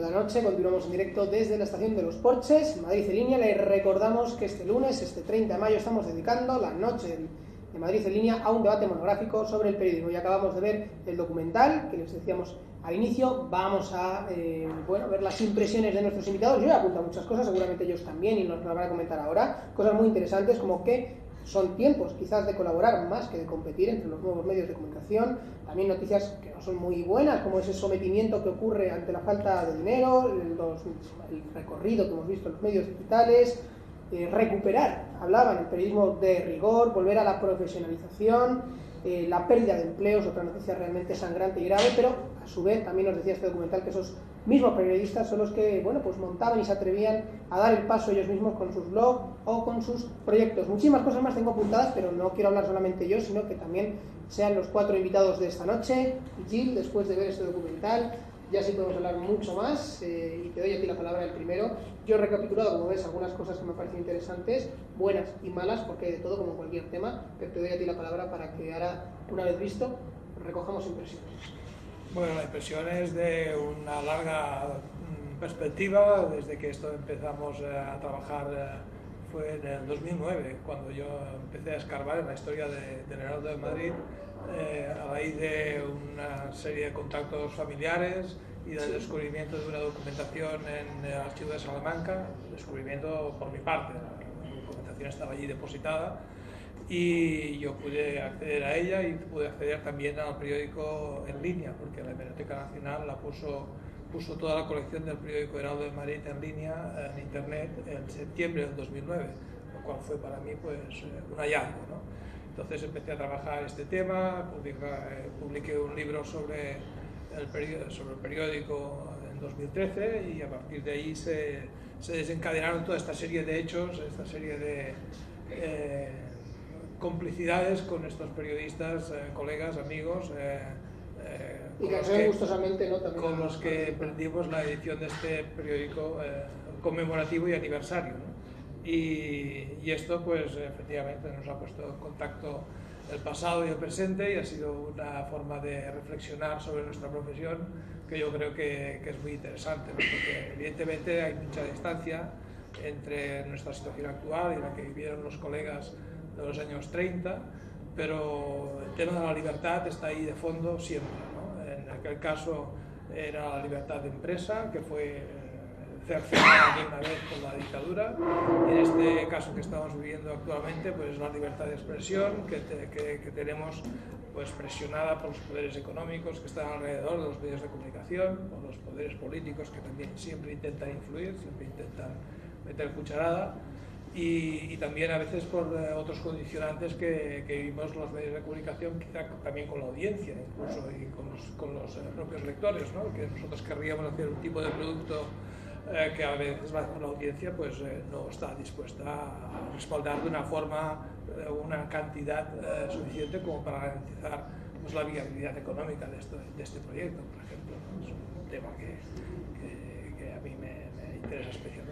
9 de la noche, continuamos en directo desde la estación de Los Porches, Madrid en línea. Les recordamos que este lunes, este 30 de mayo, estamos dedicando la noche de Madrid en línea a un debate monográfico sobre el periodismo. Ya acabamos de ver el documental que les decíamos al inicio. Vamos a ver las impresiones de nuestros invitados. Yo he apuntado muchas cosas, seguramente ellos también, y nos las van a comentar ahora. Cosas muy interesantes, como que son tiempos quizás de colaborar más que de competir entre los nuevos medios de comunicación. También noticias que no son muy buenas, como ese sometimiento que ocurre ante la falta de dinero, el recorrido que hemos visto en los medios digitales, recuperar, hablaban, el periodismo de rigor, volver a la profesionalización, la pérdida de empleos, otra noticia realmente sangrante y grave, pero a su vez también nos decía este documental que esos mismos periodistas son los que montaban y se atrevían a dar el paso ellos mismos con sus blogs o con sus proyectos. Muchísimas cosas más tengo apuntadas, pero no quiero hablar solamente yo, sino que también sean los 4 invitados de esta noche. Gil, después de ver este documental, ya sí podemos hablar mucho más, y te doy a ti la palabra el primero. Yo he recapitulado, como ves, algunas cosas que me parecen interesantes, buenas y malas, porque hay de todo como en cualquier tema, pero te doy a ti la palabra para que ahora, una vez visto, recojamos impresiones. Bueno, la impresión es de una larga perspectiva. Desde que esto empezamos a trabajar fue en el 2009, cuando yo empecé a escarbar en la historia del Heraldo de Madrid, a raíz de una serie de contactos familiares y del descubrimiento de una documentación en el archivo de Salamanca, descubrimiento por mi parte, la documentación estaba allí depositada, y yo pude acceder a ella y pude acceder también al periódico en línea, porque la Hemeroteca Nacional puso toda la colección del periódico Heraldo de Madrid en línea, en internet, en septiembre del 2009, lo cual fue para mí pues un hallazgo, ¿no? Entonces empecé a trabajar este tema, publiqué un libro sobre el periódico en 2013, y a partir de ahí se desencadenaron toda esta serie de hechos, esta serie de complicidades con estos periodistas, colegas, amigos, y que gustosamente, ¿no? También con los que emprendimos la edición de este periódico conmemorativo y aniversario, ¿no? Y esto pues efectivamente nos ha puesto en contacto el pasado y el presente, y ha sido una forma de reflexionar sobre nuestra profesión que yo creo que es muy interesante, ¿no? Porque evidentemente hay mucha distancia entre nuestra situación actual y la que vivieron los colegas de los años 30, pero el tema de la libertad está ahí de fondo siempre, ¿no? En aquel caso era la libertad de empresa, que fue cercenada aquí una vez por la dictadura, y en este caso que estamos viviendo actualmente, pues la libertad de expresión que tenemos pues presionada por los poderes económicos que están alrededor de los medios de comunicación, por los poderes políticos que también siempre intentan influir, siempre intentan meter cucharada, y también a veces por otros condicionantes que vivimos los medios de comunicación, quizá también con la audiencia, incluso, y con los propios lectores, ¿no? Que nosotros querríamos hacer un tipo de producto que a veces la audiencia pues no está dispuesta a respaldar de una forma, una cantidad suficiente como para garantizar pues la viabilidad económica de este proyecto, por ejemplo, ¿no? Es un tema que a mí me interesa especialmente.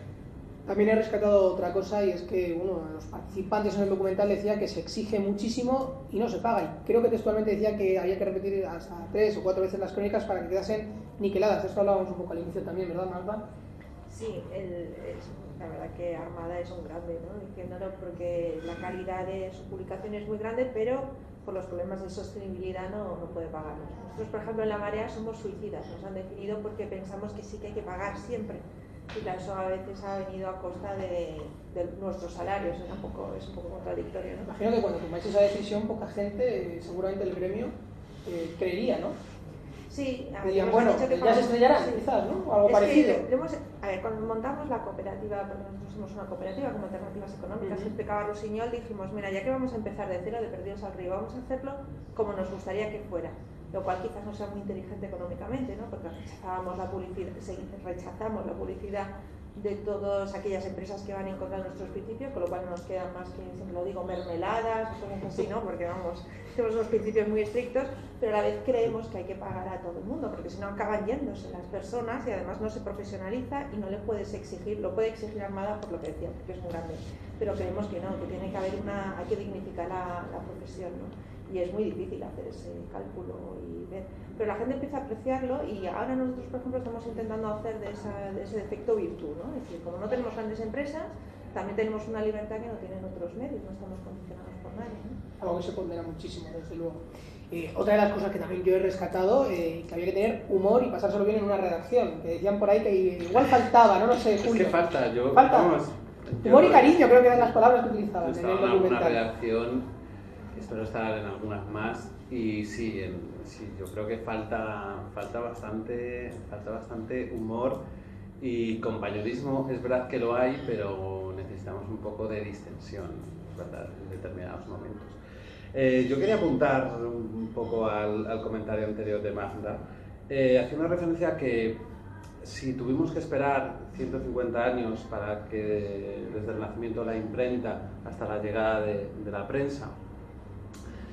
También he rescatado otra cosa, y es que uno de los participantes en el documental decía que se exige muchísimo y no se paga, y creo que textualmente decía que había que repetir hasta 3 o 4 veces las crónicas para que quedasen niqueladas. Esto hablábamos un poco al inicio también, ¿verdad, Malva? Sí, la verdad que Armada es un grande, ¿no? Diciéndolo, porque la calidad de su publicación es muy grande, pero por los problemas de sostenibilidad no puede pagarlos. Nosotros, por ejemplo, en La Marea somos suicidas, nos han definido porque pensamos que sí que hay que pagar siempre, y claro, eso a veces ha venido a costa de nuestros salarios, es un poco contradictorio, ¿no? Imagino que cuando tomáis esa decisión, poca gente, seguramente el gremio, creería, ¿no? Sí, dirían, bueno, ya se estrellarán, sí, quizás, ¿no? O algo parecido. A ver, cuando montamos la cooperativa, porque nosotros somos una cooperativa como Alternativas Económicas, en Pecado Rossinyol, dijimos, mira, ya que vamos a empezar de cero, de Perdidos al Río, vamos a hacerlo como nos gustaría que fuera, lo cual quizás no sea muy inteligente económicamente, ¿no? Porque rechazamos la publicidad de todas aquellas empresas que van en contra de nuestros principios, con lo cual no nos quedan más que, siempre lo digo, mermeladas, cosas así, ¿no? Porque vamos, tenemos unos principios muy estrictos, pero a la vez creemos que hay que pagar a todo el mundo, porque si no acaban yéndose las personas, y además no se profesionaliza y no le puedes exigir, lo puede exigir Armada por lo que decía, porque es muy grande, pero creemos que no, que tiene que haber hay que dignificar la profesión, ¿no? y es muy difícil hacer ese cálculo y ver. Pero la gente empieza a apreciarlo y ahora nosotros, por ejemplo, estamos intentando hacer de ese defecto virtud, ¿no? Es decir, como no tenemos grandes empresas, también tenemos una libertad que no tienen otros medios, no estamos condicionados por nadie, ¿no? Algo que se pondera muchísimo, desde luego. Otra de las cosas que también yo he rescatado, que había que tener humor y pasárselo bien en una redacción, que decían por ahí que igual faltaba, no lo sé, Julio. Es que falta, Vamos, humor y cariño, creo que eran las palabras que utilizaban en el documental. documental. Una redacción, espero estar en algunas más, y sí, yo creo que falta bastante humor y compañerismo. Es verdad que lo hay, pero necesitamos un poco de distensión, ¿verdad?, en determinados momentos. Yo quería apuntar un poco al comentario anterior de Magda, haciendo referencia a que si tuvimos que esperar 150 años para que desde el nacimiento de la imprenta hasta la llegada de la prensa,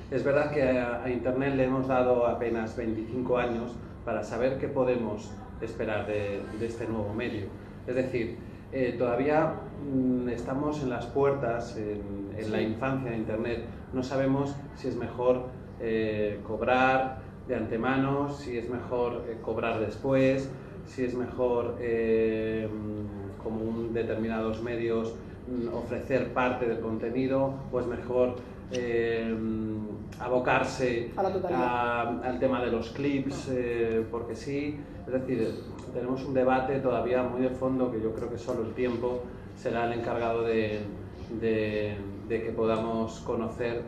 es verdad que a Internet le hemos dado apenas 25 años para saber qué podemos esperar de este nuevo medio. Es decir, todavía estamos en las puertas, en la infancia de Internet. No sabemos si es mejor cobrar de antemano, si es mejor cobrar después, si es mejor, como determinados medios, ofrecer parte del contenido, o es mejor abocarse al tema de los clips, porque sí. Es decir, tenemos un debate todavía muy de fondo que yo creo que solo el tiempo será el encargado de que podamos conocer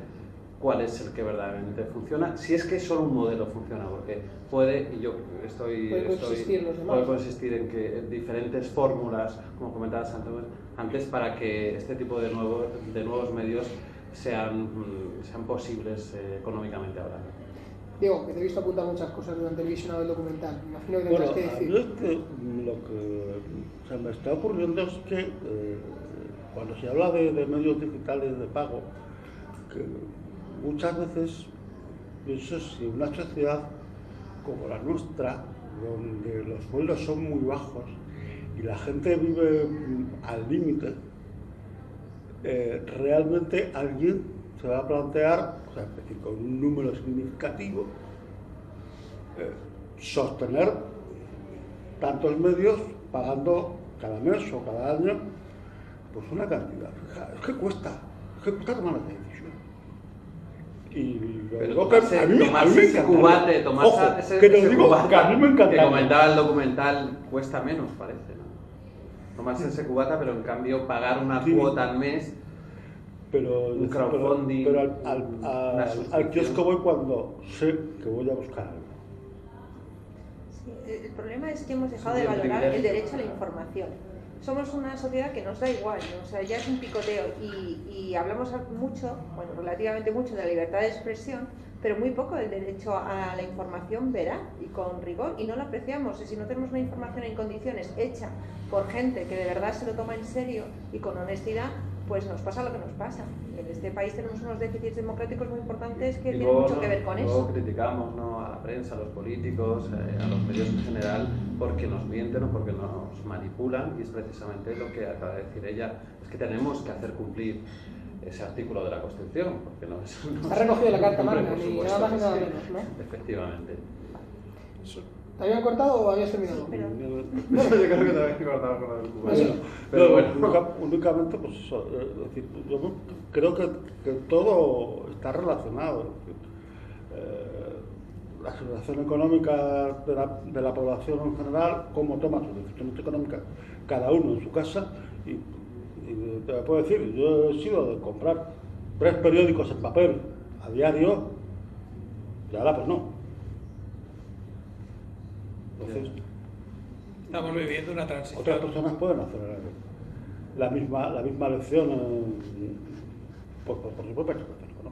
cuál es el que verdaderamente funciona, si es que solo un modelo funciona, porque puede, y yo puede consistir en que diferentes fórmulas, como comentabas antes, para que este tipo de nuevos medios sean posibles económicamente hablando. Diego, que te he visto apuntar muchas cosas durante el visionado del documental. Imagino que tendrás que decir. Lo que se me está ocurriendo es que cuando se habla de medios digitales de pago, que muchas veces pienso si una sociedad como la nuestra, donde los sueldos son muy bajos y la gente vive al límite, realmente alguien se va a plantear, o sea, es decir, con un número significativo, sostener tantos medios pagando cada mes o cada año pues una cantidad. Es que cuesta tomar esa decisión. Y digo que a mí me encantaría. Que a mí me encantaría. Que comentaba el documental, cuesta menos, parece, ¿no? Tomarse ese cubata, pero en cambio pagar una cuota al mes, un crowdfunding, pero al kiosco voy cuando sé que voy a buscar algo. Sí, el problema es que hemos dejado de valorar el derecho a la información. Somos una sociedad que nos da igual, ¿no? O sea, ya es un picoteo y hablamos mucho, bueno, relativamente mucho de la libertad de expresión, pero muy poco del derecho a la información veraz y con rigor, y no lo apreciamos. Y si no tenemos una información en condiciones hecha por gente que de verdad se lo toma en serio y con honestidad, pues nos pasa lo que nos pasa. En este país tenemos unos déficits democráticos muy importantes que tienen mucho que ver con eso. Luego criticamos, ¿no?, a la prensa, a los políticos, a los medios en general, porque nos mienten o porque nos manipulan, y es precisamente lo que acaba de decir ella, es que tenemos que hacer cumplir ese artículo de la Constitución, porque no es... Está recogido la Carta Magna, ni nada más ni nada menos, ¿no? Efectivamente. ¿Te habían cortado o habías terminado? Sí, pero... Yo creo que te habían cortado con el cubano. Pero bueno, únicamente, pues eso, es decir, yo creo que todo está relacionado. La situación económica de la población en general, cómo toma sus decisiones económicas cada uno en su casa, y te puedo decir, yo he sido de comprar 3 periódicos en papel a diario, y ahora pues no. Entonces, estamos viviendo una transición. Otras personas pueden hacer la misma lección por su propia experiencia, ¿no?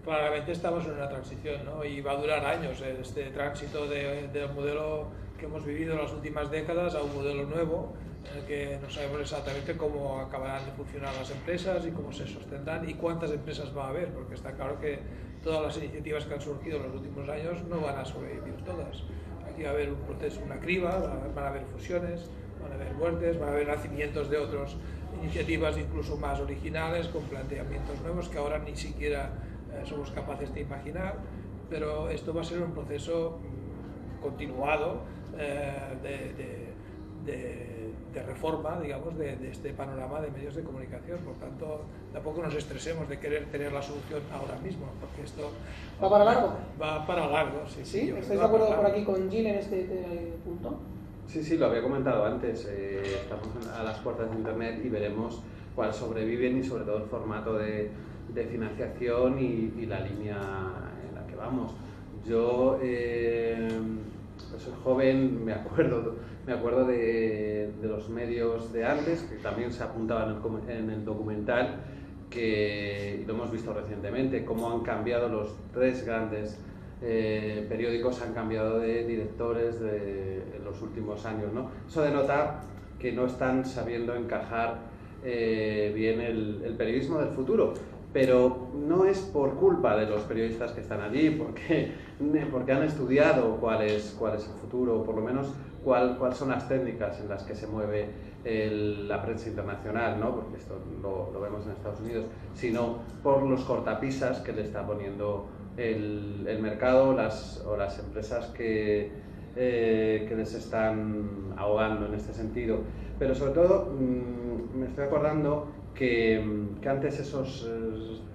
Claramente estamos en una transición, ¿no? Y va a durar años este tránsito del modelo que hemos vivido en las últimas décadas a un modelo nuevo, en el que no sabemos exactamente cómo acabarán de funcionar las empresas y cómo se sostendrán y cuántas empresas va a haber, porque está claro que todas las iniciativas que han surgido en los últimos años no van a sobrevivir todas. Aquí va a haber un proceso, una criba, van a haber fusiones, van a haber muertes, van a haber nacimientos de otros iniciativas incluso más originales, con planteamientos nuevos que ahora ni siquiera somos capaces de imaginar, pero esto va a ser un proceso continuado de reforma, digamos, de este panorama de medios de comunicación. Por tanto, tampoco nos estresemos de querer tener la solución ahora mismo, porque esto ¿Va para largo? Va para largo, sí. ¿Sí? Yo creo ¿Estáis que de va acuerdo para por largo. aquí con Gil en este punto? Sí, lo había comentado antes. Estamos a las puertas de Internet y veremos cuál sobreviven y sobre todo el formato de financiación y la línea en la que vamos. Yo soy joven, me acuerdo de los medios de antes, que también se apuntaban en el documental, que lo hemos visto recientemente, cómo han cambiado los tres grandes periódicos, han cambiado de directores en los últimos años, ¿no? Eso denota que no están sabiendo encajar bien el periodismo del futuro. Pero no es por culpa de los periodistas que están allí, porque han estudiado cuál es el futuro, o por lo menos cuáles son las técnicas en las que se mueve la prensa internacional, ¿no? Porque esto lo vemos en Estados Unidos, sino por los cortapisas que le está poniendo el mercado o las empresas que les están ahogando en este sentido. Pero sobre todo me estoy acordando que antes esos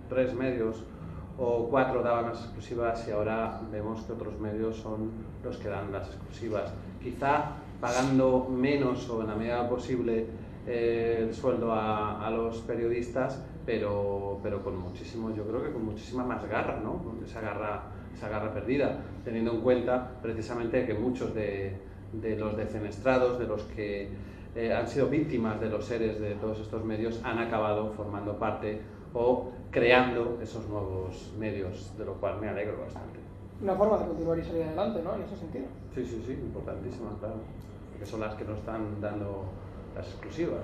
tres medios o cuatro daban las exclusivas y ahora vemos que otros medios son los que dan las exclusivas. Quizá pagando menos o en la medida posible el sueldo a los periodistas, pero con muchísimo, yo creo que con muchísima más garra, ¿no? Con esa garra perdida, teniendo en cuenta precisamente que muchos de los defenestrados, de los que han sido víctimas de los seres de todos estos medios, han acabado formando parte o creando esos nuevos medios, de lo cual me alegro bastante. Una forma de continuar y salir adelante, ¿no? En ese sentido. Sí, importantísima, claro, porque son las que nos están dando las exclusivas.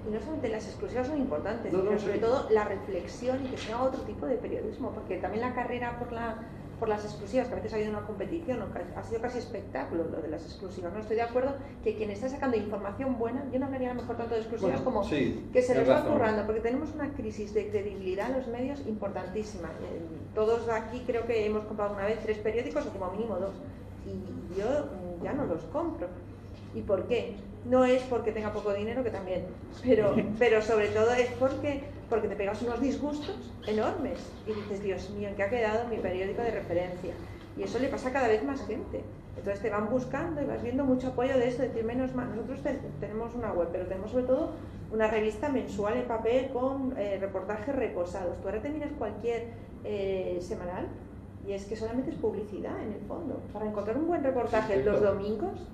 Y no solamente las exclusivas son importantes, No, sino sobre sí. todo la reflexión y que sea otro tipo de periodismo, porque también la carrera por las exclusivas, que a veces ha habido una competición, ha sido casi espectáculo lo de las exclusivas. No estoy de acuerdo que quien está sacando información buena, yo no hablaría a lo mejor tanto de exclusivas como sí, que se les tienes va razón. currando, porque tenemos una crisis de credibilidad en los medios importantísima. Todos aquí creo que hemos comprado una vez 3 periódicos o como mínimo 2, y yo ya no los compro. ¿Y por qué? No es porque tenga poco dinero, que también, pero sobre todo es porque te pegas unos disgustos enormes y dices, Dios mío, ¿en qué ha quedado mi periódico de referencia? Y eso le pasa a cada vez más gente. Entonces te van buscando y vas viendo mucho apoyo de esto, decir menos mal. Nosotros tenemos una web, pero tenemos sobre todo una revista mensual en papel con reportajes reposados. Tú ahora te miras cualquier semanal y es que solamente es publicidad en el fondo. Para encontrar un buen reportaje los domingos,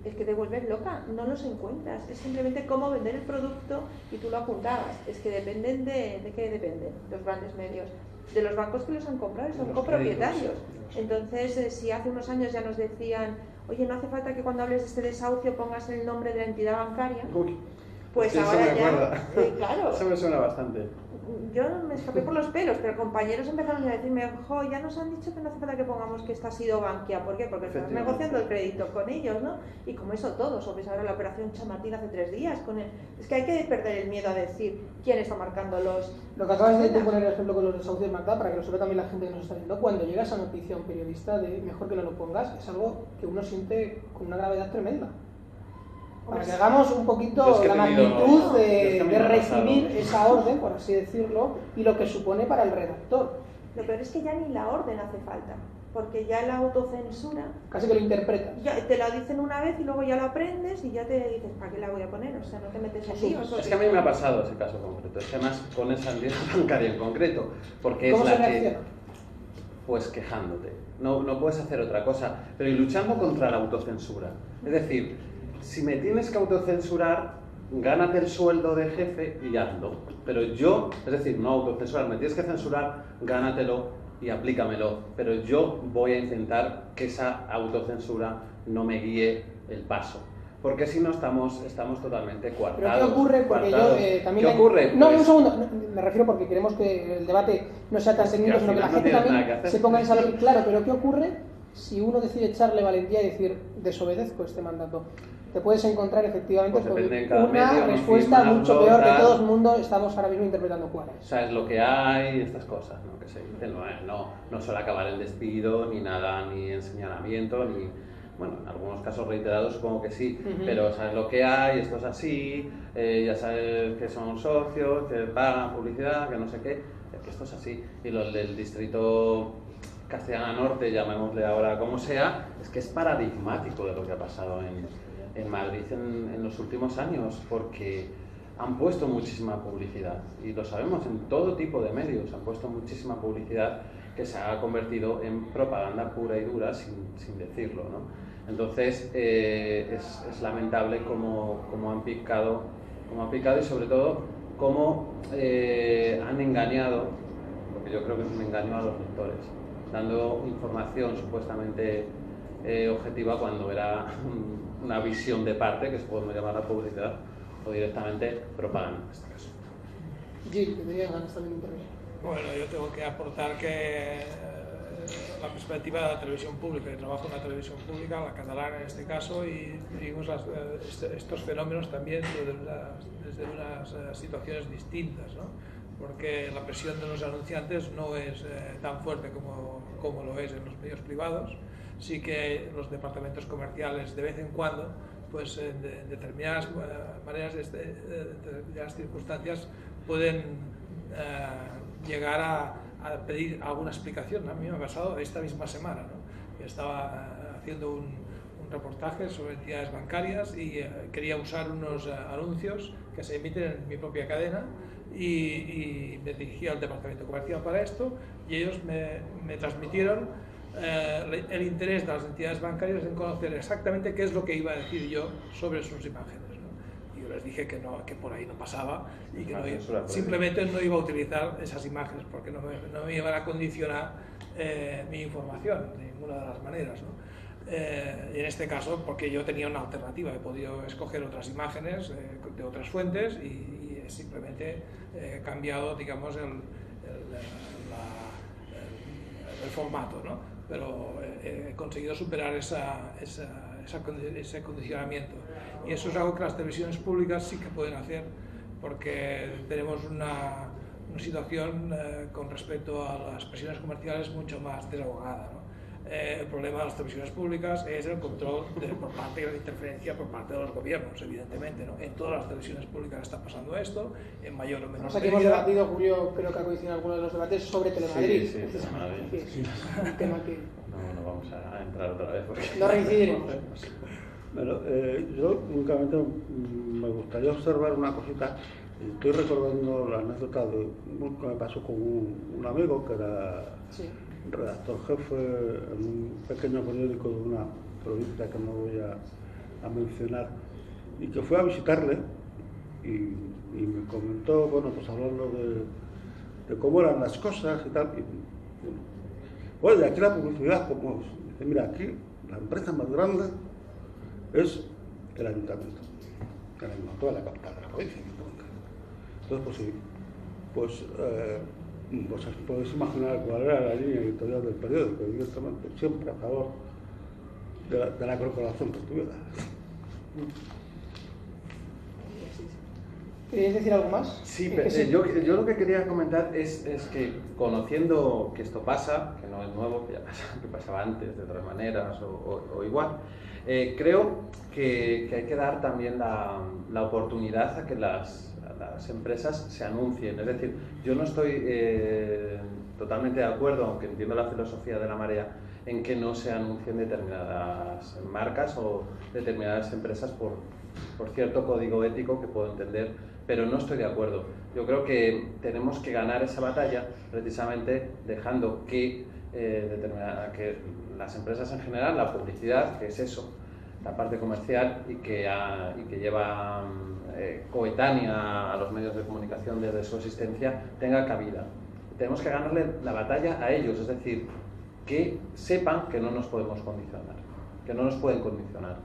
es que te vuelves loca, no los encuentras, es simplemente cómo vender el producto y tú lo apuntabas, es que dependen ¿de qué dependen? Los grandes medios, de los bancos que los han comprado y son Los copropietarios. créditos. Entonces, si hace unos años ya nos decían, oye, no hace falta que cuando hables de este desahucio pongas el nombre de la entidad bancaria, Uy, pues sí, eso ahora me ya, acuerda. claro. Eso me suena bastante. Yo me escapé por los pelos, pero compañeros empezaron a decirme, jo, ya nos han dicho que no hace falta que pongamos que esta ha sido Bankia. ¿Por qué? Porque estás Efectivamente. negociando el crédito con ellos, ¿no? Y como eso todos, o ves ahora la operación Chamartín hace 3 días con él. Es que hay que perder el miedo a decir quién está marcando los... Lo que acabas de poner el ejemplo con los desahucios, Magda, para que lo sepa también la gente que nos está viendo, cuando llega esa noticia a un periodista de mejor que no lo pongas, es algo que uno siente con una gravedad tremenda. Para que hagamos un poquito Yo es que la he tenido- magnitud yo es que a mí de me ha recibir pasado. esa orden, por así decirlo, y lo que supone para el redactor. Lo peor es que ya ni la orden hace falta, porque ya la autocensura, Casi que lo interpretas. ya te la dicen una vez y luego ya la aprendes y ya te dices, ¿para qué la voy a poner? O sea, no te metes en líos. Es que a mí me ha pasado ese caso concreto, es que además con esa entidad bancaria en concreto, porque ¿Cómo es se la reacciona? que... Pues quejándote, no puedes hacer otra cosa, pero y luchando contra la autocensura. Es decir, si me tienes que autocensurar, gánate el sueldo de jefe y hazlo. Pero yo, es decir, no autocensurar, me tienes que censurar, gánatelo y aplícamelo. Pero yo voy a intentar que esa autocensura no me guíe el paso. Porque si no estamos totalmente coartados. Pero ¿qué ocurre? Porque yo también... ¿Qué ocurre? No, Pues- un segundo. Me refiero porque queremos que el debate no sea tan técnico, al sino que la final no gente tienes nada también que hacer. se ponga en esa lógica. Claro, pero ¿qué ocurre si uno decide echarle valentía y decir, desobedezco este mandato? te puedes encontrar efectivamente Pues depende de con cada una medio, respuesta nos mucho firman, peor que tal. todo el mundo estamos ahora mismo interpretando cuál es. O sea, es lo que hay, estas cosas, ¿no? Que se dicen, no suele acabar el despido, ni nada, ni en señalamiento, ni... Bueno, en algunos casos reiterados supongo que sí, pero sabes lo que hay, esto es así, ya sabes que son socios, que pagan publicidad, que no sé qué, que esto es así. Y los del distrito Castellana Norte, llamémosle ahora como sea, es que es paradigmático de lo que ha pasado en Madrid en los últimos años, porque han puesto muchísima publicidad, y lo sabemos en todo tipo de medios, han puesto muchísima publicidad que se ha convertido en propaganda pura y dura sin decirlo, ¿no? Entonces es lamentable cómo han picado y sobre todo cómo han engañado, porque yo creo que es un engaño a los lectores, dando información supuestamente objetiva cuando era una visión de parte, que se puede llamar la publicidad, o directamente propaganda en este caso. Gil, que tenías ganas también de intervenir. Bueno, yo tengo que aportar que la perspectiva de la televisión pública, yo trabajo en la televisión pública, la catalana en este caso, y vivimos estos fenómenos también desde unas situaciones distintas, ¿no? Porque la presión de los anunciantes no es tan fuerte como lo es en los medios privados. Sí que los departamentos comerciales de vez en cuando, pues en determinadas maneras, determinadas circunstancias, pueden llegar a pedir alguna explicación. A mí me ha pasado esta misma semana, ¿no? Yo estaba haciendo un reportaje sobre entidades bancarias y quería usar unos anuncios que se emiten en mi propia cadena, y me dirigí al departamento comercial para esto, y ellos me transmitieron el interés de las entidades bancarias en conocer exactamente qué es lo que iba a decir yo sobre sus imágenes, ¿no? Y yo les dije que por ahí no pasaba, y que simplemente no iba a utilizar esas imágenes porque no me iban a condicionar mi información de ninguna de las maneras, ¿no? Y en este caso porque yo tenía una alternativa, he podido escoger otras imágenes de otras fuentes, y simplemente he cambiado, digamos, el formato, ¿no? Pero he conseguido superar ese condicionamiento, y eso es algo que las televisiones públicas sí que pueden hacer, porque tenemos una situación con respecto a las presiones comerciales mucho más desahogada, ¿no? El problema de las televisiones públicas es el control por parte de la interferencia por parte de los gobiernos, evidentemente, ¿no? En todas las televisiones públicas está pasando esto, en mayor o menor medida. Aquí hemos debatido, Julio, creo que ha coincidido en algunos de los debates sobre Telemadrid. Sí, Telemadrid. Un tema que... No vamos a entrar otra vez porque... No reincidiremos. Bueno, yo únicamente me gustaría observar una cosita. Estoy recordando la anécdota que me pasó con un amigo que era redactor jefe en un pequeño periódico de una provincia que no voy a mencionar, y que fue a visitarle y me comentó, bueno, pues hablando de cómo eran las cosas y tal. Y, bueno, y aquí la publicidad, como es. Dice, mira, aquí la empresa más grande es el ayuntamiento, toda la capital de la provincia. Entonces, pues sí, pues podéis imaginar cuál era la línea editorial del periódico, evidentemente, siempre a favor de la corporación portuguesa. ¿Querías decir algo más? Sí, pero yo lo que quería comentar es que, conociendo que esto pasa, que no es nuevo, que ya que pasaba antes de otras maneras o igual, creo que hay que dar también la oportunidad a que las empresas se anuncien. Es decir, yo no estoy totalmente de acuerdo, aunque entiendo la filosofía de La Marea, en que no se anuncien determinadas marcas o determinadas empresas por cierto código ético que puedo entender, pero no estoy de acuerdo. Yo creo que tenemos que ganar esa batalla precisamente dejando que las empresas en general, la publicidad, que es eso, la parte comercial, y que lleva coetánea a los medios de comunicación desde su existencia, tenga cabida. Tenemos que ganarle la batalla a ellos, es decir, que sepan que no nos podemos condicionar, que no nos pueden condicionar.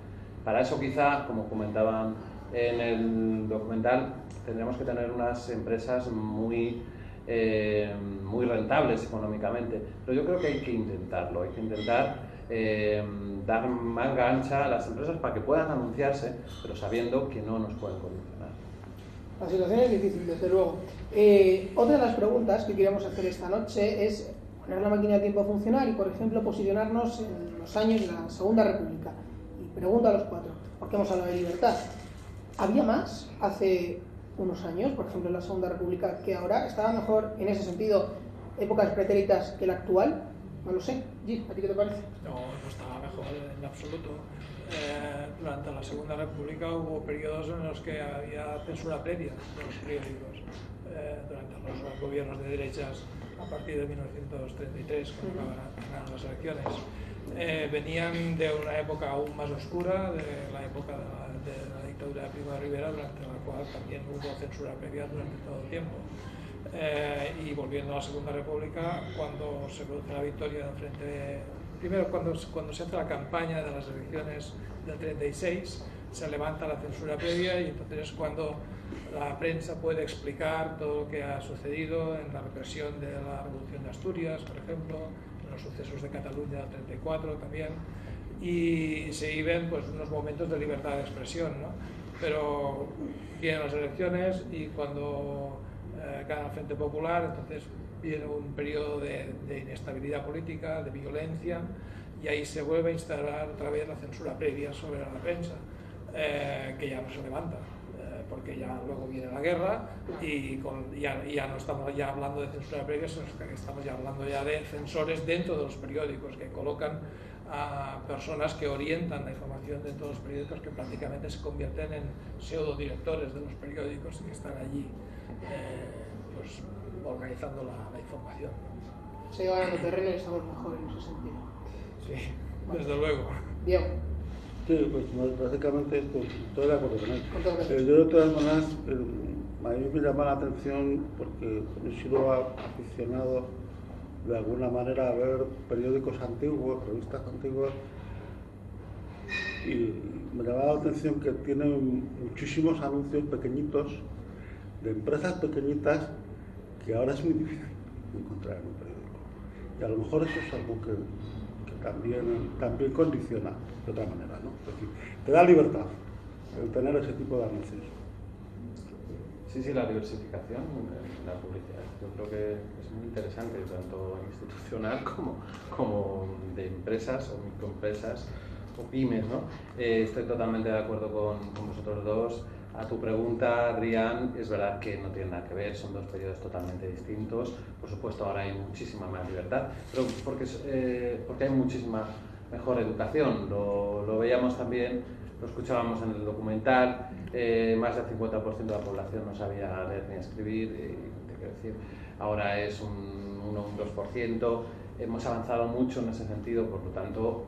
Para eso quizá, como comentaban en el documental, tendremos que tener unas empresas muy rentables económicamente, pero yo creo que hay que intentarlo, hay que intentar dar manga ancha a las empresas para que puedan anunciarse, pero sabiendo que no nos pueden condicionar. La situación es difícil, desde luego. Otra de las preguntas que queríamos hacer esta noche es poner la máquina de tiempo a funcionar y, por ejemplo, posicionarnos en los años de la Segunda República. Y pregunto a los cuatro, porque hemos hablado de libertad. ¿Había más hace unos años, por ejemplo, en la Segunda República, que ahora? ¿Estaba mejor en ese sentido épocas pretéritas que la actual? No lo sé. Gis, ¿a ti qué te parece? No estaba mejor en absoluto. Durante la Segunda República hubo periodos en los que había censura previa de los periódicos. Durante los gobiernos de derechas, a partir de 1933, cuando ganaron las elecciones, venían de una época aún más oscura, de la época de la dictadura de Primo de Rivera, durante la cual también hubo censura previa durante todo el tiempo. Y volviendo a la Segunda República, cuando se produce la victoria del Frente, primero cuando se hace la campaña de las elecciones del 36, se levanta la censura previa y entonces es cuando la prensa puede explicar todo lo que ha sucedido en la represión de la Revolución de Asturias, por ejemplo, en los sucesos de Cataluña del 34 también, y se viven pues unos momentos de libertad de expresión, ¿no? Pero vienen las elecciones y cuando gana el Frente Popular, entonces viene un periodo de inestabilidad política, de violencia, y ahí se vuelve a instalar otra vez la censura previa sobre la prensa, que ya no se levanta, porque ya luego viene la guerra y ya no estamos ya hablando de censura previa, sino que estamos ya hablando ya de censores dentro de los periódicos, que colocan a personas que orientan la información dentro de los periódicos, que prácticamente se convierten en pseudodirectores de los periódicos y que están allí pues, organizando la información. Se va ganando terreno y estamos mejor en ese sentido. Sí, desde luego. Diego. Sí, pues básicamente estoy de acuerdo con él. Con todo eso. Yo de todas maneras, a mí me llama la atención porque he sido aficionado de alguna manera a ver periódicos antiguos, revistas antiguas, y me llama la atención que tienen muchísimos anuncios pequeñitos de empresas pequeñitas que ahora es muy difícil encontrar en un periódico. Y a lo mejor eso es algo que también condiciona de otra manera, ¿no? Es decir, te da libertad el tener ese tipo de anuncios. Sí, la diversificación en la publicidad. Yo creo que es muy interesante, tanto institucional como de empresas o microempresas o pymes, ¿no? Estoy totalmente de acuerdo con vosotros dos. A tu pregunta, Rian, es verdad que no tiene nada que ver, son dos periodos totalmente distintos. Por supuesto, ahora hay muchísima más libertad, pero porque hay muchísima mejor educación. Lo veíamos también, lo escuchábamos en el documental, más del 50% de la población no sabía leer ni escribir, te quiero decir, ahora es un 1 o un 2%. Hemos avanzado mucho en ese sentido, por lo tanto,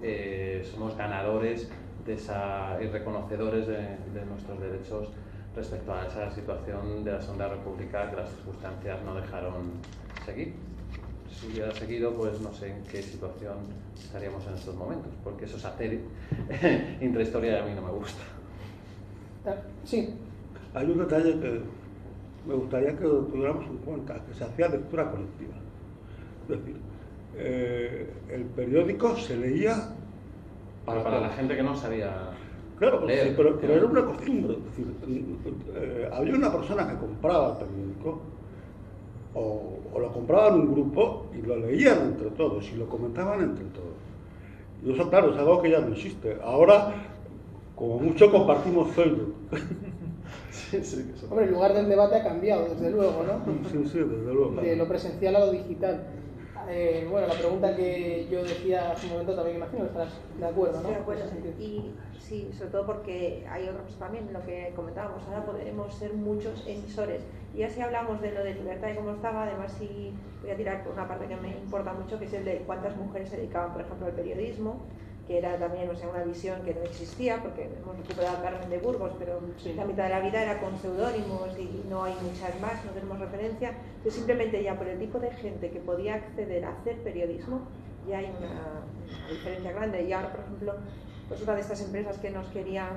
somos ganadores y reconocedores de nuestros derechos respecto a esa situación de la Segunda República que las circunstancias no dejaron seguir. Si hubiera seguido, pues no sé en qué situación estaríamos en estos momentos, porque eso es hacer intrahistoria y a mí no me gusta. Sí. Hay un detalle que me gustaría que lo tuviéramos en cuenta, que se hacía lectura colectiva. Es decir, el periódico se leía para la gente que no sabía claro, leer, sí, pero era una costumbre. Es decir, había una persona que compraba el periódico o lo compraba en un grupo y lo leían entre todos y lo comentaban entre todos. Y eso, claro, es algo que ya no existe. Ahora, como mucho, compartimos Facebook. Sí, Hombre, el lugar del debate ha cambiado, desde luego, ¿no? Sí, desde luego. De lo presencial a lo digital. Bueno, la pregunta que yo decía hace un momento también imagino que estarás de acuerdo, ¿no? De acuerdo, y sí, sobre todo porque hay otra cosa también, lo que comentábamos, ahora podremos ser muchos emisores. Y ya si hablamos de lo de libertad y cómo estaba, además sí voy a tirar por una parte que me importa mucho, que es el de cuántas mujeres se dedicaban, por ejemplo, al periodismo, que era también, o sea, una visión que no existía, porque hemos recuperado a Carmen de Burgos, pero sí, la mitad de la vida era con seudónimos y no hay muchas más, no tenemos referencia. Entonces, simplemente ya por el tipo de gente que podía acceder a hacer periodismo, ya hay una diferencia grande. Y ahora, por ejemplo, pues una de estas empresas que nos querían,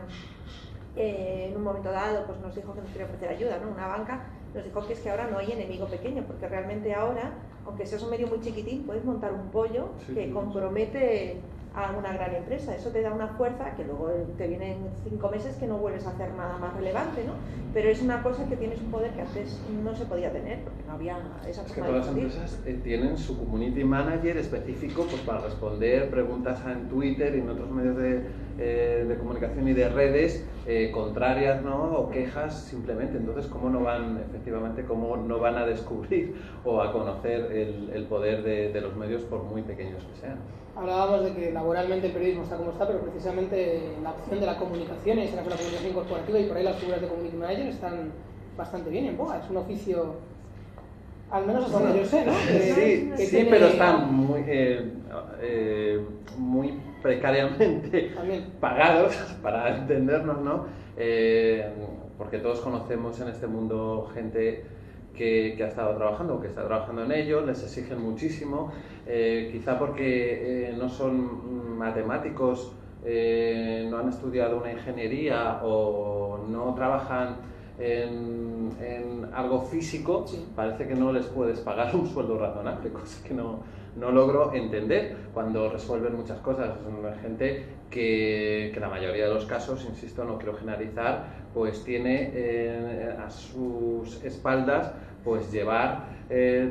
en un momento dado, pues nos dijo que nos quería ofrecer ayuda, ¿no? Una banca, nos dijo que es que ahora no hay enemigo pequeño, porque realmente ahora, aunque seas un medio muy chiquitín, puedes montar un pollo que compromete a una gran empresa. Eso te da una fuerza que luego te vienen 5 meses que no vuelves a hacer nada más relevante, ¿no? Pero es una cosa que tienes un poder que antes no se podía tener porque no había esa Es que forma todas las de discutir. empresas tienen su community manager específico pues, para responder preguntas en Twitter y en otros medios de comunicación y de redes contrarias, ¿no? O quejas simplemente. Entonces, ¿cómo no van a descubrir o a conocer el poder de los medios por muy pequeños que sean? Hablábamos de que laboralmente el periodismo está como está, pero precisamente la opción de la comunicación, en este caso la comunicación corporativa, y por ahí las figuras de community manager están bastante bien en boga. Es un oficio, al menos hasta donde yo sé, ¿no? Sí, tiene... pero están muy precariamente También. pagados, para entendernos, ¿no? Porque todos conocemos en este mundo gente que ha estado trabajando o que está trabajando en ello, les exigen muchísimo, quizá porque no son matemáticos, no han estudiado una ingeniería o no trabajan en algo físico, Sí. Parece que no les puedes pagar un sueldo razonable, cosa que no logro entender cuando resuelven muchas cosas. Es gente que la mayoría de los casos, insisto, no quiero generalizar, pues tiene a sus espaldas pues llevar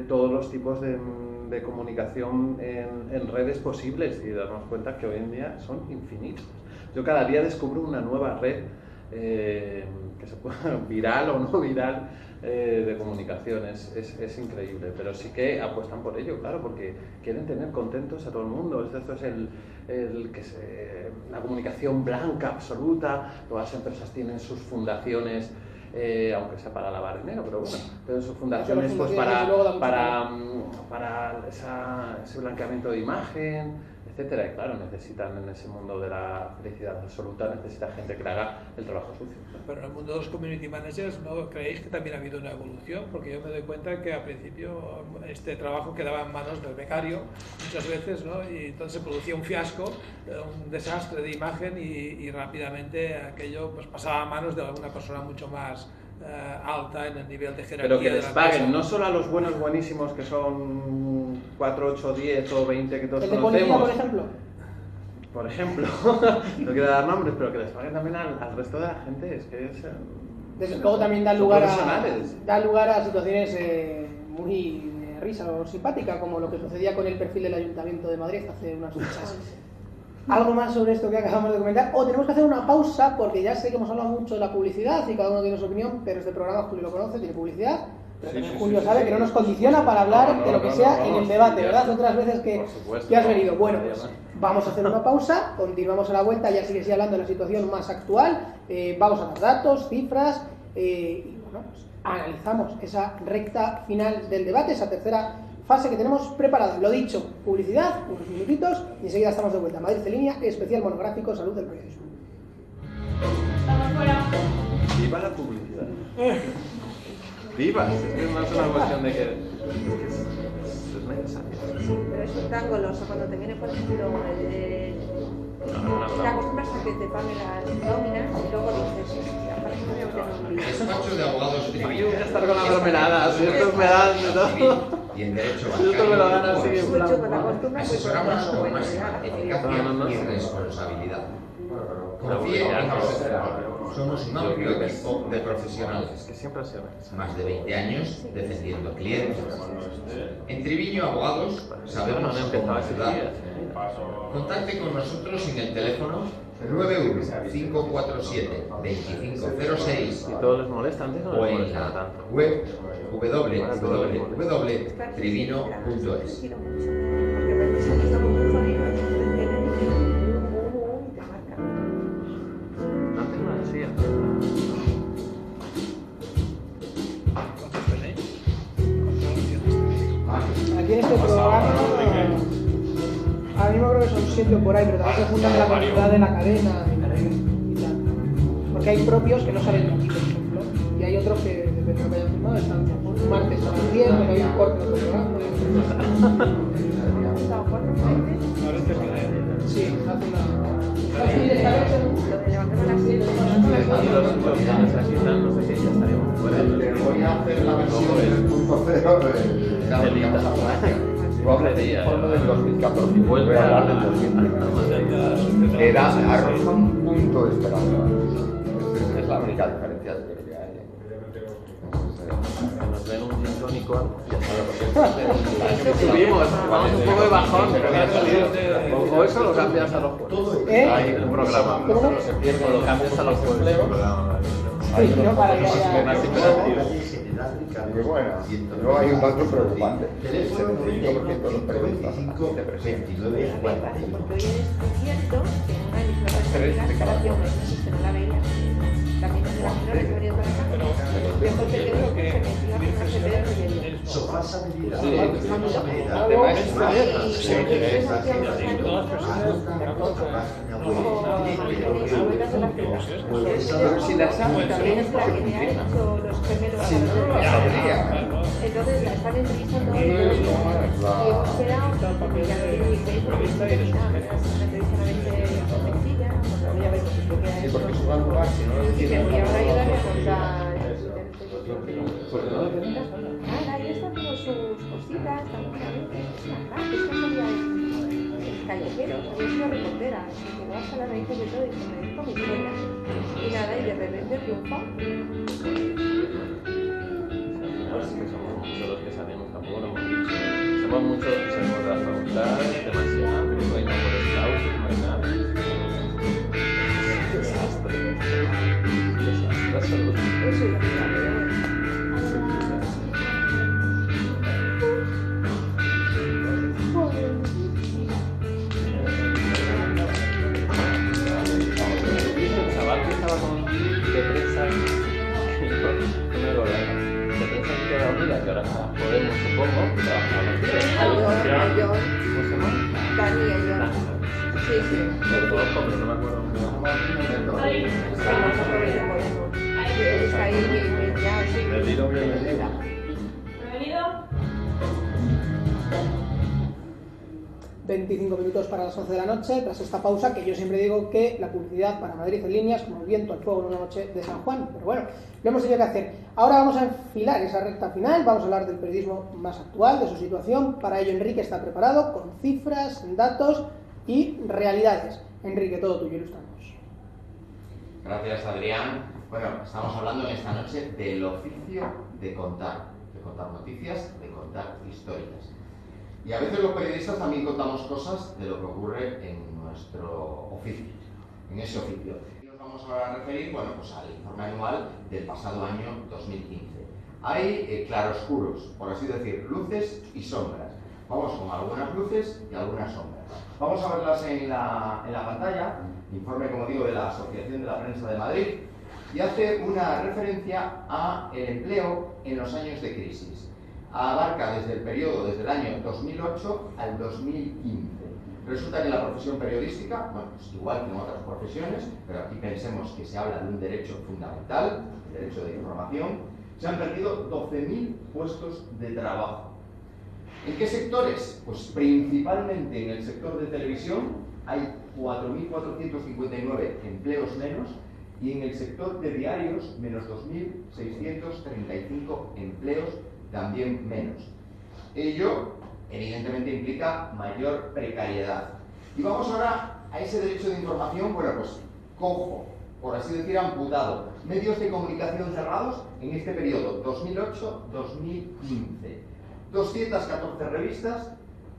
todos los tipos de comunicación en redes posibles y darnos cuenta que hoy en día son infinitos. Yo cada día descubro una nueva red que se pueda viral o no viral de comunicación, es increíble, pero sí que apuestan por ello, claro, porque quieren tener contentos a todo el mundo. Esto es la comunicación blanca, absoluta. Todas las empresas tienen sus fundaciones, aunque sea para lavar dinero, pero bueno, tienen sus fundaciones pues, para ese blanqueamiento de imagen, etcétera. Y claro, necesitan en ese mundo de la felicidad absoluta, necesita gente que haga el trabajo sucio. Pero en el mundo de los community managers, ¿no creéis que también ha habido una evolución? Porque yo me doy cuenta que al principio este trabajo quedaba en manos del becario muchas veces, ¿no? Y entonces se producía un fiasco, un desastre de imagen y rápidamente aquello pues, pasaba a manos de alguna persona mucho más alta en el nivel de jerarquía. Pero que de les la paguen, empresa. no solo a los buenos, buenísimos, que son 4, 8, 10 o 20 que todos ¿El de policía, conocemos. por ejemplo? Por ejemplo, no quiero dar nombres, pero que les paguen también al resto de la gente. Es que Desde luego también da son lugar profesionales. a situaciones muy de risa o simpática, como lo que sucedía con el perfil del Ayuntamiento de Madrid hace unas fechas. ¿Algo más sobre esto que acabamos de comentar? O tenemos que hacer una pausa, porque ya sé que hemos hablado mucho de la publicidad y cada uno tiene su opinión, pero este programa Julio lo conoce, tiene publicidad. Pero también Julio sabe que no nos condiciona para hablar de lo que sea en el debate, ¿verdad? Otras veces que has venido. Bueno, pues vamos a hacer una pausa, continuamos a la vuelta, ya sigue hablando de la situación más actual, vamos a dar datos, cifras, y bueno, pues analizamos esa recta final del debate, esa tercera fase que tenemos preparada. Lo dicho, publicidad, unos minutitos, y enseguida estamos de vuelta. Madrid en línea, especial monográfico, salud del periodismo. Viva la publicidad. Viva, es que no es una cuestión de que es necesario. Sí, pero es un tan goloso cuando te viene, por ejemplo, te acostumbras a que te paguen las nóminas y luego dices, para que no me meter un lío. Despacho de abogados Yo civil. voy a estar con las mermeladas, y estos me dan de todo. Y en derecho Esto me lo dan así bancario. en Mucho, plan. cuando acostumbras, pues Asesoramos con bueno, máxima ya, eficacia No. y responsabilidad. Pero Confíe en bueno, nosotros. Somos un amplio equipo de Es profesionales. que siempre ha sido necesario. Más de 20 años defendiendo clientes. En Triviño Abogados sabemos han cómo empezado a existir. ayudar. Contacte con nosotros en el teléfono 91547-2506 Y todos les molesta, antes no o les en molestaba la tanto. web Te www.trivino.es. quiero mucho, porque me dicen que estamos muy jodidos, entonces vienen y te marcan. Antes no decía. ¿Cuántos tenéis? ¿Cuántas opciones tenéis? Aquí en este programa, a mí me creo que son 7 o por ahí, pero también se juntan la cantidad de la cadena y tal. Porque hay propios que no salen de aquí, por ejemplo, y hay otros que, depende de lo que hayan firmado, están un martes a las 10, pero hay un corte en otro programa. ¿Has estado 4 meses? A veces que Sí, hace una... Sí, esta vez Lo de levantarme a las 7, Y los opciones aquí están, no sé si ya estaríamos fuera. Voy a hacer la versión del punto cero de Delita. Tú hablas del informe del 2014, voy a hablar del 2015. Era arroja un punto de esperanza. Es la única diferencia que creo que hay. Nos ven un gin tónico, ya sabes, subimos, vamos un poco de bajón, pero ya ha salido. O eso lo cambias a los jueves. Hay un programa, o lo cambias a los jueves. Hay unos más interactivos. Y bueno, no hay un dato preocupante. El 75% de los periodistas depresión. Porque hoy es cierto que en una emisora radiofónica que no la veía, también es de las menores que venía para acá. Yo entonces creo que se metía a final de Pedro y el Pero si la saben, también es la que le ha hecho los gemelos a los dos. Entonces la están entrevistando y hemos quedado, porque ya no tiene ni que ir por es una entrevista realmente sencilla, porque ya vemos que queda sí, porque es un lugar, si no lo y me voy ahora a ayudarle a contar ahí está haciendo sus cositas, tranquilamente, es una crack, es que salía en callejeros, había sido reportera, se llegó hasta las raíces de todo y se me dijo mi sueña. Y nada, y de repente triunfó. Pues que somos muchos los que sabemos, tampoco lo hemos dicho. Somos muchos los que sabemos de la facultad, demasiado, no hay nada por scouts, no hay nada. Desastre. Desastre absoluto. Eso es lo que vale. El chaval que estaba con de prensa, no me acuerdo, de prensa en Izquierda Unida, que ahora Podemos, supongo, que trabaja con Ayón. ¿Cómo se llama? Dani Ayón. Sí, sí. Lo conozco, pero no me acuerdo cómo se llama. Está ahí ya, sí. Bienvenido. Bienvenido. 25 minutos para las 11 de la noche, tras esta pausa, que yo siempre digo que la publicidad para Madrid en línea es como el viento al fuego en una noche de San Juan, pero bueno, lo hemos tenido que hacer. Ahora vamos a enfilar esa recta final, vamos a hablar del periodismo más actual, de su situación. Para ello Enrique está preparado con cifras, datos y realidades. Enrique, todo tuyo, ilustramos. Gracias, Adrián. Bueno, estamos hablando en esta noche del oficio de contar noticias, de contar historias. Y a veces los periodistas también contamos cosas de lo que ocurre en nuestro oficio, en ese oficio. Y nos vamos ahora a referir, bueno, pues al informe anual del pasado año 2015. Hay claroscuros, por así decir, luces y sombras. Vamos con algunas luces y algunas sombras. Vamos a verlas en la pantalla. Informe, como digo, de la Asociación de la Prensa de Madrid, y hace una referencia al empleo en los años de crisis. Abarca desde el año 2008 al 2015. Resulta que la profesión periodística, bueno, pues igual que en otras profesiones, pero aquí pensemos que se habla de un derecho fundamental, el derecho de información, se han perdido 12.000 puestos de trabajo. ¿En qué sectores? Pues principalmente en el sector de televisión hay 4.459 empleos menos, y en el sector de diarios menos 2.635 empleos también menos. Ello evidentemente implica mayor precariedad. Y vamos ahora a ese derecho de información, bueno, pues cojo, por así decir, amputado. Medios de comunicación cerrados en este periodo 2008-2015. 214 revistas,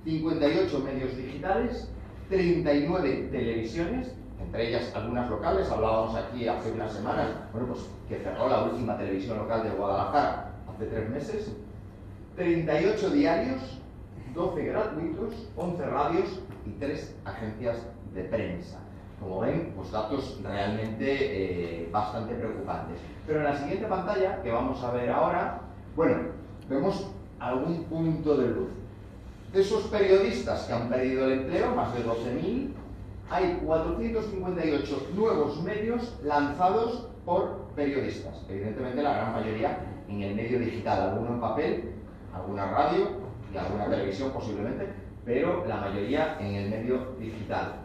58 medios digitales, 39 televisiones, entre ellas algunas locales. Hablábamos aquí hace unas semanas, bueno, pues que cerró la última televisión local de Guadalajara hace 3 meses, 38 diarios, 12 gratuitos, 11 radios y 3 agencias de prensa. Como ven, pues datos realmente bastante preocupantes. Pero en la siguiente pantalla, que vamos a ver ahora, bueno, vemos algún punto de luz. De esos periodistas que han perdido el empleo, más de 12.000, hay 458 nuevos medios lanzados por periodistas. Evidentemente la gran mayoría en el medio digital, alguno en papel, alguna radio y alguna televisión posiblemente, pero la mayoría en el medio digital.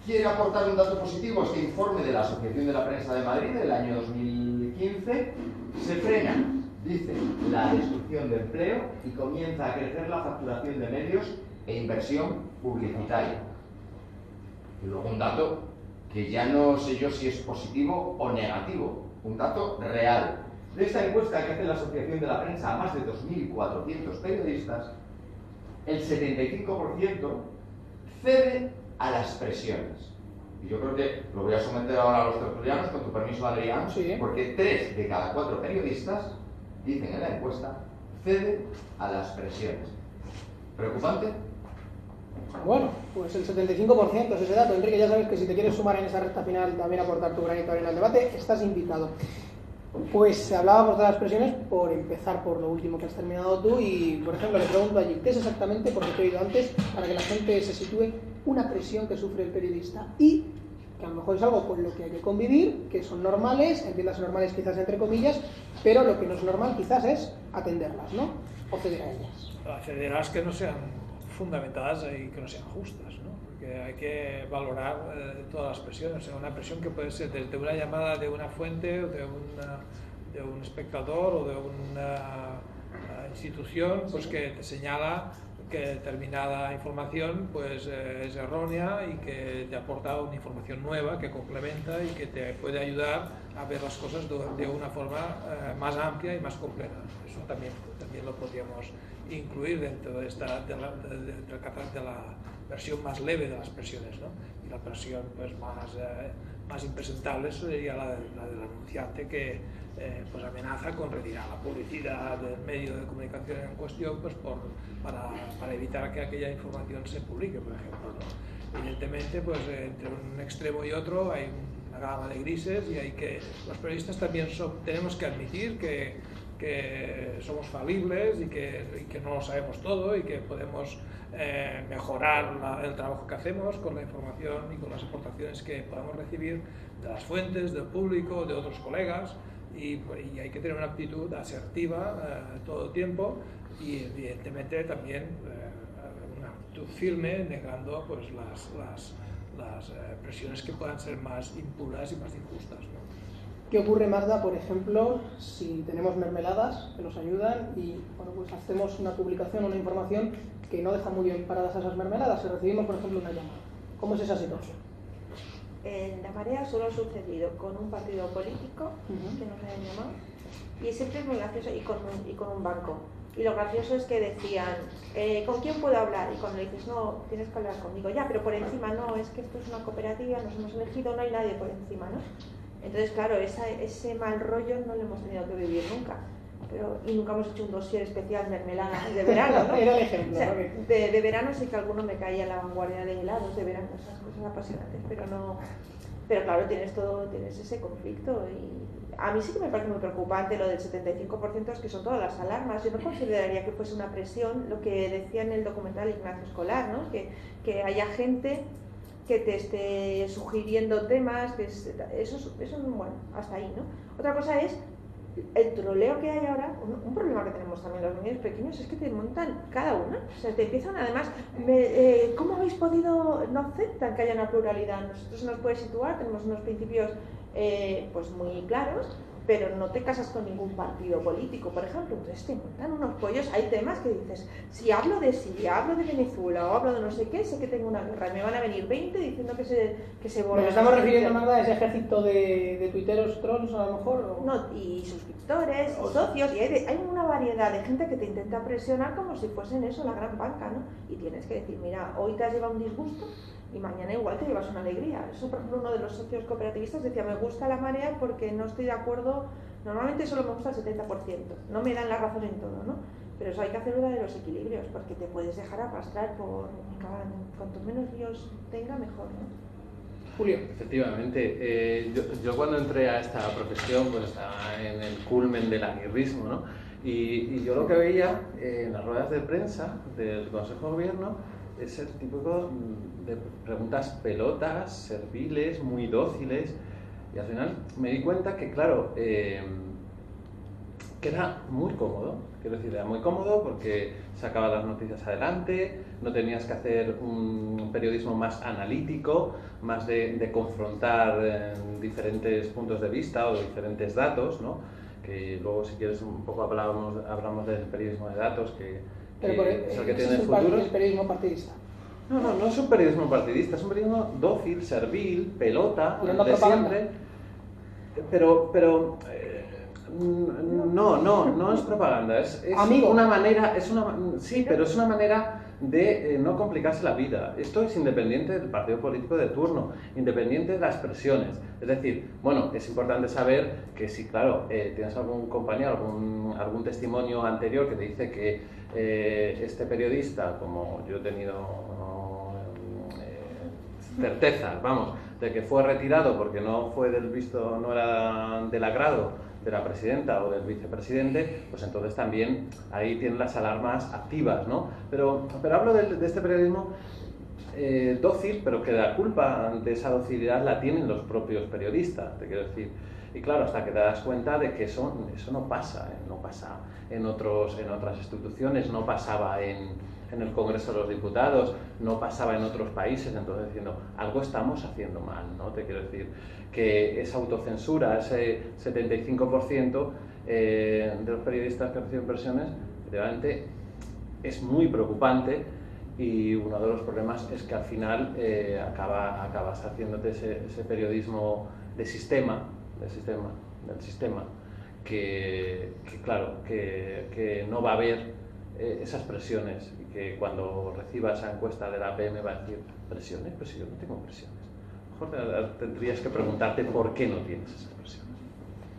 Quiere aportar un dato positivo. Este informe de la Asociación de la Prensa de Madrid del año 2015 se frena dice la destrucción de empleo y comienza a crecer la facturación de medios e inversión publicitaria. Y luego un dato que ya no sé yo si es positivo o negativo, un dato real. De esta encuesta que hace la Asociación de la Prensa a más de 2.400 periodistas, el 75% cede a las presiones. Y yo creo que lo voy a someter ahora a los tertulianos, con tu permiso, Adrián, sí, porque 3 de cada 4 periodistas dicen en la encuesta cede a las presiones. ¿Preocupante? Bueno, pues el 75% es ese dato. Enrique, ya sabes que si te quieres sumar en esa recta final, también aportar tu granito de arena al debate, estás invitado. Pues hablábamos de las presiones, por empezar por lo último que has terminado tú, y por ejemplo le pregunto allí, ¿qué es exactamente, porque te he oído antes, para que la gente se sitúe, una presión que sufre el periodista? Y que a lo mejor es algo con lo que hay que convivir, que son normales, entiendas normales quizás entre comillas, pero lo que no es normal quizás es atenderlas, ¿no? O ceder a ellas. Accederás que no sean fundamentadas y que no sean justas, ¿no? Porque hay que valorar todas las presiones. O sea, una presión que puede ser desde una llamada de una fuente, o de un espectador o de una institución, pues que te señala que determinada información pues es errónea y que te aporta una información nueva que complementa y que te puede ayudar a ver las cosas de una forma más amplia y más completa. Eso también lo podríamos incluir dentro de la versión más leve de las presiones, ¿no? Y la presión pues más impresentable sería la del anunciante que pues amenaza con retirar la publicidad del medio de comunicación en cuestión, pues para evitar que aquella información se publique, por ejemplo, ¿no? Evidentemente, pues entre un extremo y otro hay una gama de grises, y los periodistas también tenemos que admitir que somos falibles y que no lo sabemos todo, y que podemos mejorar el trabajo que hacemos con la información y con las aportaciones que podamos recibir de las fuentes, del público, de otros colegas, y hay que tener una actitud asertiva todo el tiempo, y evidentemente también una actitud firme, negando pues las presiones que puedan ser más impuras y más injustas, ¿no? ¿Qué ocurre, Magda, por ejemplo, si tenemos mermeladas que nos ayudan y bueno, pues hacemos una publicación, una información que no deja muy bien paradas a esas mermeladas, si recibimos, por ejemplo, una llamada? ¿Cómo es esa situación? En La Marea solo ha sucedido con un partido político que nos hayan llamado, y siempre es muy gracioso, y con un banco. Y lo gracioso es que decían, ¿con quién puedo hablar? Y cuando le dices, no, tienes que hablar conmigo, ya, pero por encima no, es que esto es una cooperativa, nos hemos elegido, no hay nadie por encima, ¿no? Entonces, claro, ese mal rollo no lo hemos tenido que vivir nunca. Y nunca hemos hecho un dossier especial mermelada de verano, ¿no? Era el ejemplo. O sea, de verano sí que alguno me caía en la vanguardia de helados de verano, esas cosas apasionantes, pero claro, tienes ese conflicto, y a mí sí que me parece muy preocupante lo del 75%, es que son todas las alarmas. Yo no consideraría que fuese una presión, lo que decía en el documental Ignacio Escolar, ¿no? Que haya gente que te esté sugiriendo temas, eso bueno, hasta ahí, ¿no? Otra cosa es el troleo que hay ahora. Un problema que tenemos también los medios pequeños es que te montan cada una, o sea, te empiezan además, ¿cómo habéis podido? No aceptan que haya una pluralidad. Nosotros nos puede situar, tenemos unos principios pues muy claros, pero no te casas con ningún partido político, por ejemplo. Entonces te montan unos pollos. Hay temas que dices, si hablo de Siria, hablo de Venezuela o hablo de no sé qué, sé que tengo una guerra, me van a venir 20 diciendo que se borra. ¿Nos estamos refiriendo, Magda, a ese ejército de tuiteros trolls, a lo mejor? ¿O? No, y suscriptores, y socios, y hay una variedad de gente que te intenta presionar como si fuesen eso, la gran banca, ¿no? Y tienes que decir, mira, hoy te has llevado un disgusto y mañana igual te llevas una alegría. Eso, por ejemplo, uno de los socios cooperativistas decía, me gusta La Marea porque no estoy de acuerdo, normalmente solo me gusta el 70%, no me dan la razón en todo, ¿no? Pero eso hay que hacerlo de los equilibrios, porque te puedes dejar arrastrar cuanto menos líos tenga, mejor, ¿no? Julio. Efectivamente, yo cuando entré a esta profesión pues estaba en el culmen del aguerrismo, ¿no? Y yo lo que veía en las ruedas de prensa del Consejo de Gobierno es el típico de preguntas pelotas, serviles, muy dóciles, y al final me di cuenta que, claro, que era muy cómodo. Quiero decir, era muy cómodo porque sacaba las noticias adelante, no tenías que hacer un periodismo más analítico, más de confrontar diferentes puntos de vista o diferentes datos, ¿no? que luego si quieres un poco hablamos del periodismo de datos, que Pero es el que tiene es el futuro. el periodismo partidista. No es un periodismo partidista, es un periodismo dócil, servil, pelota, Pero no de propaganda. siempre. Pero no es propaganda, es Amigo. una manera, sí, pero es una manera de no complicarse la vida. Esto es independiente del partido político de turno, independiente de las presiones. Es decir, bueno, es importante saber que si, claro, tienes algún compañero, algún testimonio anterior que te dice que este periodista, como yo he tenido certezas, vamos, de que fue retirado porque no era del agrado de la presidenta o del vicepresidente, pues entonces también ahí tienen las alarmas activas, ¿no? Pero hablo de este periodismo dócil, pero que la culpa de esa docilidad la tienen los propios periodistas, te quiero decir. Y claro, hasta que te das cuenta de que eso no pasa, no pasa en otras instituciones, no pasaba en el Congreso de los Diputados, no pasaba en otros países, entonces diciendo, algo estamos haciendo mal, ¿no? Te quiero decir que esa autocensura, ese 75% de los periodistas que reciben presiones, realmente es muy preocupante, y uno de los problemas es que al final acabas haciéndote ese periodismo del sistema, que claro, que no va a haber esas presiones, y que cuando reciba esa encuesta de la PM va a decir, ¿presiones? Pues si yo no tengo presiones. A lo mejor tendrías que preguntarte por qué no tienes esas presiones.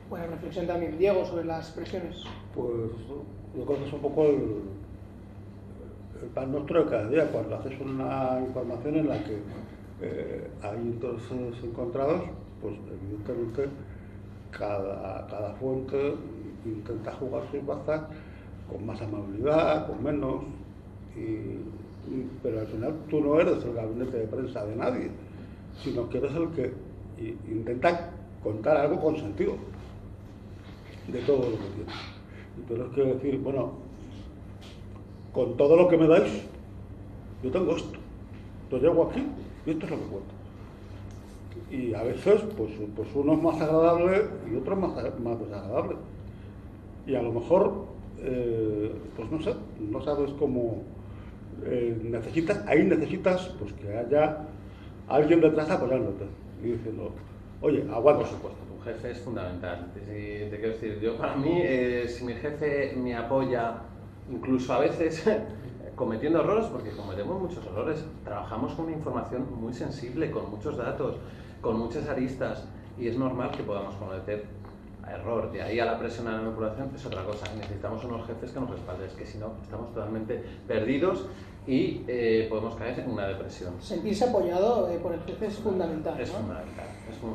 Buena reflexión también, Diego, sobre las presiones. Pues yo creo que es un poco el pan nuestro de cada día, cuando haces una información en la que hay intereses encontrados, pues evidentemente cada fuente intenta jugar sus bazas con más amabilidad, con menos, pero al final tú no eres el gabinete de prensa de nadie, sino que eres el que intenta contar algo con sentido de todo lo que tienes. Y tienes que decir, bueno, con todo lo que me dais, yo tengo esto, yo llego aquí y esto es lo que cuento. Y a veces, pues uno es más agradable y otro es más desagradable. Y a lo mejor, pues no sé, no sabes cómo necesitas pues que haya alguien detrás apoyándote y diciendo, oye, aguanta. Por supuesto, tu jefe es fundamental. Te quiero decir, yo para mí, si mi jefe me apoya, incluso a veces cometiendo errores, porque cometemos muchos errores, trabajamos con una información muy sensible, con muchos datos, con muchas aristas, y es normal que podamos cometer error. De ahí a la presión a la manipulación es otra cosa. Necesitamos unos jefes que nos respalden, es que si no estamos totalmente perdidos y podemos caer en una depresión. Sentirse apoyado por el jefe es fundamental, Es ¿no? fundamental.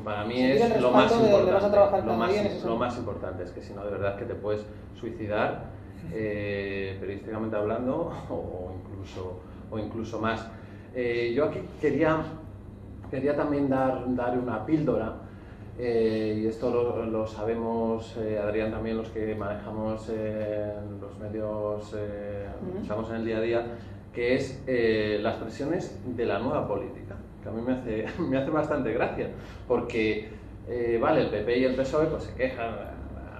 Para mí Sentir el es lo más respaldo de donde vas a trabajar importante. cada día en ese Lo sentido. más importante es que si no, de verdad que te puedes suicidar, periodísticamente hablando, o incluso más. Yo aquí quería también dar una píldora, y esto lo sabemos, Adrián, también los que manejamos los medios, estamos en el día a día, que es las presiones de la nueva política, que a mí me hace bastante gracia, porque vale, el PP y el PSOE pues se quejan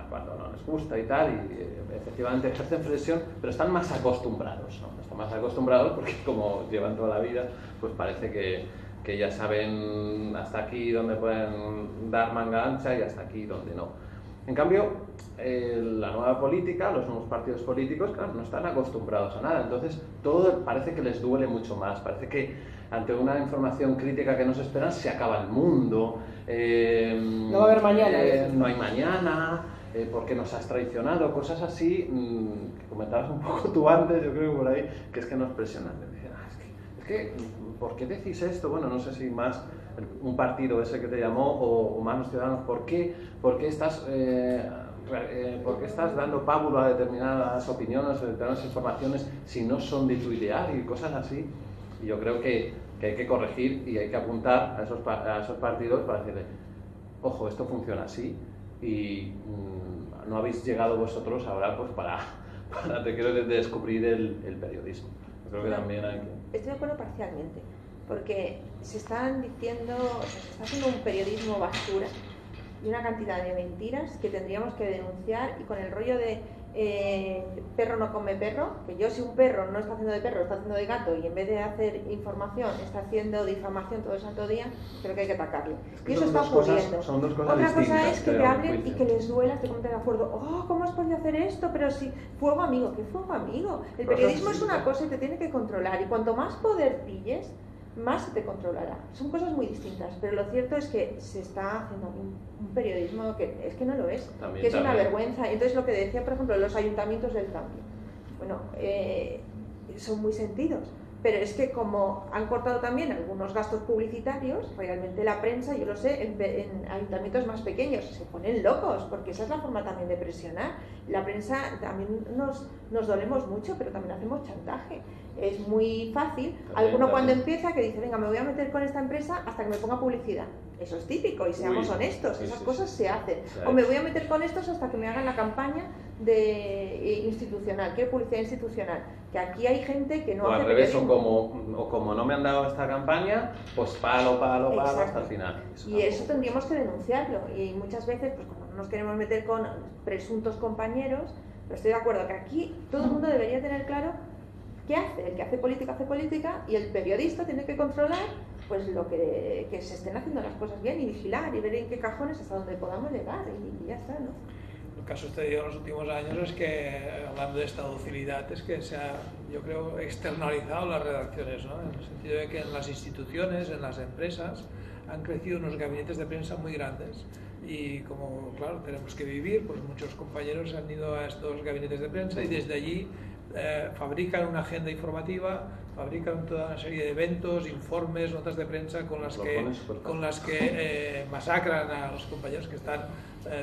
cuando no les gusta y tal, y efectivamente ejercen presión, pero están más acostumbrados, ¿no? Están más acostumbrados porque como llevan toda la vida, pues parece que ya saben hasta aquí donde pueden dar manga ancha y hasta aquí donde no. En cambio, la nueva política, los nuevos partidos políticos, claro, no están acostumbrados a nada, entonces todo parece que les duele mucho más, parece que ante una información crítica que nos esperan se acaba el mundo, no va a haber mañana, no hay mañana, porque nos has traicionado, cosas así, que comentabas un poco tú antes, yo creo que por ahí, que es que nos presionan, dicen, es que ¿por qué decís esto? Bueno, no sé si más un partido ese que te llamó o más los ciudadanos, ¿por qué estás dando pábulo a determinadas opiniones, a determinadas informaciones si no son de tu ideal y cosas así? Y yo creo que hay que corregir y hay que apuntar a esos partidos para decirle, ojo, esto funciona así y no habéis llegado vosotros ahora pues para te quiero descubrir el periodismo. Yo creo que también hay que... Estoy de acuerdo parcialmente, porque se están diciendo, se está haciendo un periodismo basura y una cantidad de mentiras que tendríamos que denunciar, y con el rollo de perro no come perro, que yo si un perro no está haciendo de perro, está haciendo de gato, y en vez de hacer información está haciendo difamación todo el santo día, creo que hay que atacarlo. Y eso está ocurriendo. Son dos cosas Otra cosa distintas, es que te creo, hablen y juicio. que les duela, te comenten de acuerdo, oh, ¿cómo has podido hacer esto? Pero si, fuego amigo, ¿qué fuego amigo? El periodismo es una cosa y te tiene que controlar, y cuanto más poder pilles, más se te controlará. Son cosas muy distintas, pero lo cierto es que se está haciendo un periodismo que es que no lo es, También, que es una también. vergüenza. Entonces lo que decía, por ejemplo, los ayuntamientos del cambio, bueno, son muy sentidos, pero es que como han cortado también algunos gastos publicitarios, realmente la prensa, yo lo sé, en ayuntamientos más pequeños se ponen locos, porque esa es la forma también de presionar. La prensa también nos dolemos mucho, pero también hacemos chantaje. Es muy fácil, alguno cuando empieza que dice, venga, me voy a meter con esta empresa hasta que me ponga publicidad. Eso es típico, y seamos honestos, sí, esas sí, cosas sí. se hacen. Sí. O me voy a meter con estos hasta que me hagan la campaña de institucional, quiero publicidad institucional, que aquí hay gente que no O hace al revés, o periodismo. como no me han dado esta campaña, pues palo Exacto. hasta el final. Y eso tendríamos que denunciarlo, y muchas veces, pues como no nos queremos meter con presuntos compañeros, pero estoy de acuerdo que aquí todo el mundo debería tener claro qué hace. El que hace política, y el periodista tiene que controlar pues lo que se estén haciendo las cosas bien, y vigilar y ver en qué cajones hasta donde podamos llegar, y ya está, ¿no? El caso sucedido en los últimos años es que, hablando de esta docilidad, es que se ha, yo creo, externalizado las redacciones, ¿no? En el sentido de que en las instituciones, en las empresas, han crecido unos gabinetes de prensa muy grandes, y como, claro, tenemos que vivir, pues muchos compañeros han ido a estos gabinetes de prensa y desde allí fabrican una agenda informativa, fabrican toda una serie de eventos, informes, notas de prensa con las que masacran a los compañeros que están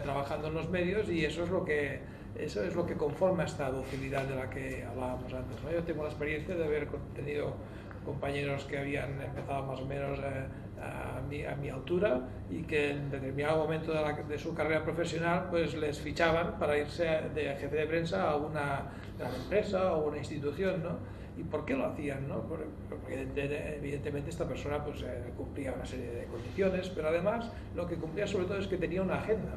trabajando en los medios, y eso es lo que conforma esta docilidad de la que hablábamos antes, ¿no? Yo tengo la experiencia de haber tenido compañeros que habían empezado más o menos a mi altura, y que en determinado momento de su carrera profesional pues les fichaban para irse de jefe de prensa a una gran empresa o una institución, ¿no? ¿Y por qué lo hacían, no? Porque evidentemente esta persona pues cumplía una serie de condiciones, pero además lo que cumplía sobre todo es que tenía una agenda,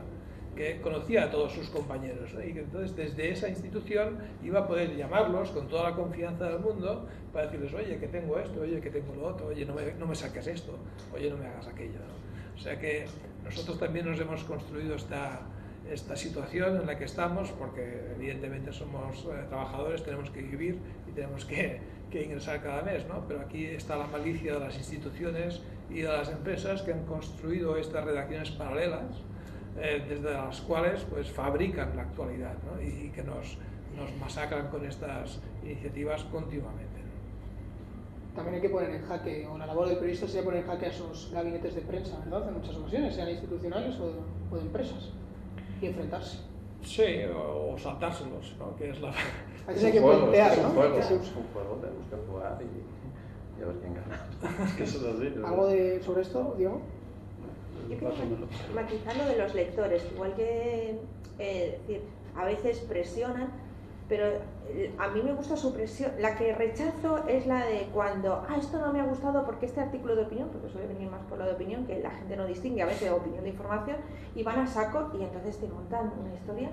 que conocía a todos sus compañeros, ¿no? Y que entonces desde esa institución iba a poder llamarlos con toda la confianza del mundo para decirles, oye, que tengo esto, oye, que tengo lo otro, oye, no me saques esto, oye, no me hagas aquello, ¿no? O sea que nosotros también nos hemos construido esta situación en la que estamos, porque evidentemente somos trabajadores, tenemos que vivir y tenemos que ingresar cada mes, ¿no? Pero aquí está la malicia de las instituciones y de las empresas que han construido estas redacciones paralelas, desde las cuales pues fabrican la actualidad, ¿no? Y que nos masacran con estas iniciativas continuamente, ¿no? También hay que poner en jaque, o la labor del periodista sería poner en jaque a esos gabinetes de prensa, ¿verdad? En muchas ocasiones, sean institucionales o de empresas, y enfrentarse. Sí, o saltárselos, ¿no? Que es la... A veces hay que plantear, ¿no? Es un juego, tenemos que jugar y a ver quién gana. Es que eso es así, ¿no? ¿Algo sobre esto, Diego? Yo quiero matizar lo de los lectores, igual que decir, a veces presionan, pero a mí me gusta su presión. La que rechazo es la de cuando, esto no me ha gustado porque este artículo de opinión, porque suele venir más por lo de opinión, que la gente no distingue a veces de opinión de información, y van a saco y entonces te montan una historia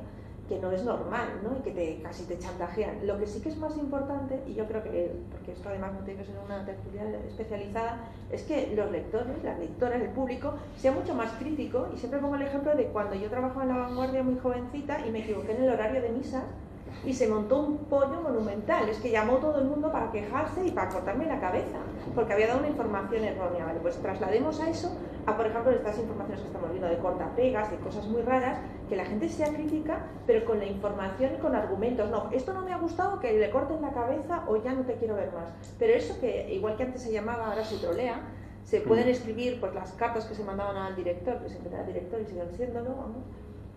que no es normal, ¿no? Y que casi te chantajean. Lo que sí que es más importante, y yo creo que, porque esto además no tiene que ser una tertulia especializada, es que los lectores, las lectoras, el público, sea mucho más crítico. Y siempre pongo el ejemplo de cuando yo trabajaba en La Vanguardia muy jovencita y me equivoqué en el horario de misas y se montó un pollo monumental. Es que llamó todo el mundo para quejarse y para cortarme la cabeza, porque había dado una información errónea. Vale, pues traslademos a eso a, por ejemplo, estas informaciones que estamos viendo de cortapegas, de cosas muy raras, que la gente sea crítica, pero con la información y con argumentos. No, esto no me ha gustado, que le corten la cabeza, o ya no te quiero ver más. Pero eso que, igual que antes se llamaba, ahora se trolea, se pueden escribir pues las cartas que se mandaban al director, que siempre era director y siguen siéndolo, vamos,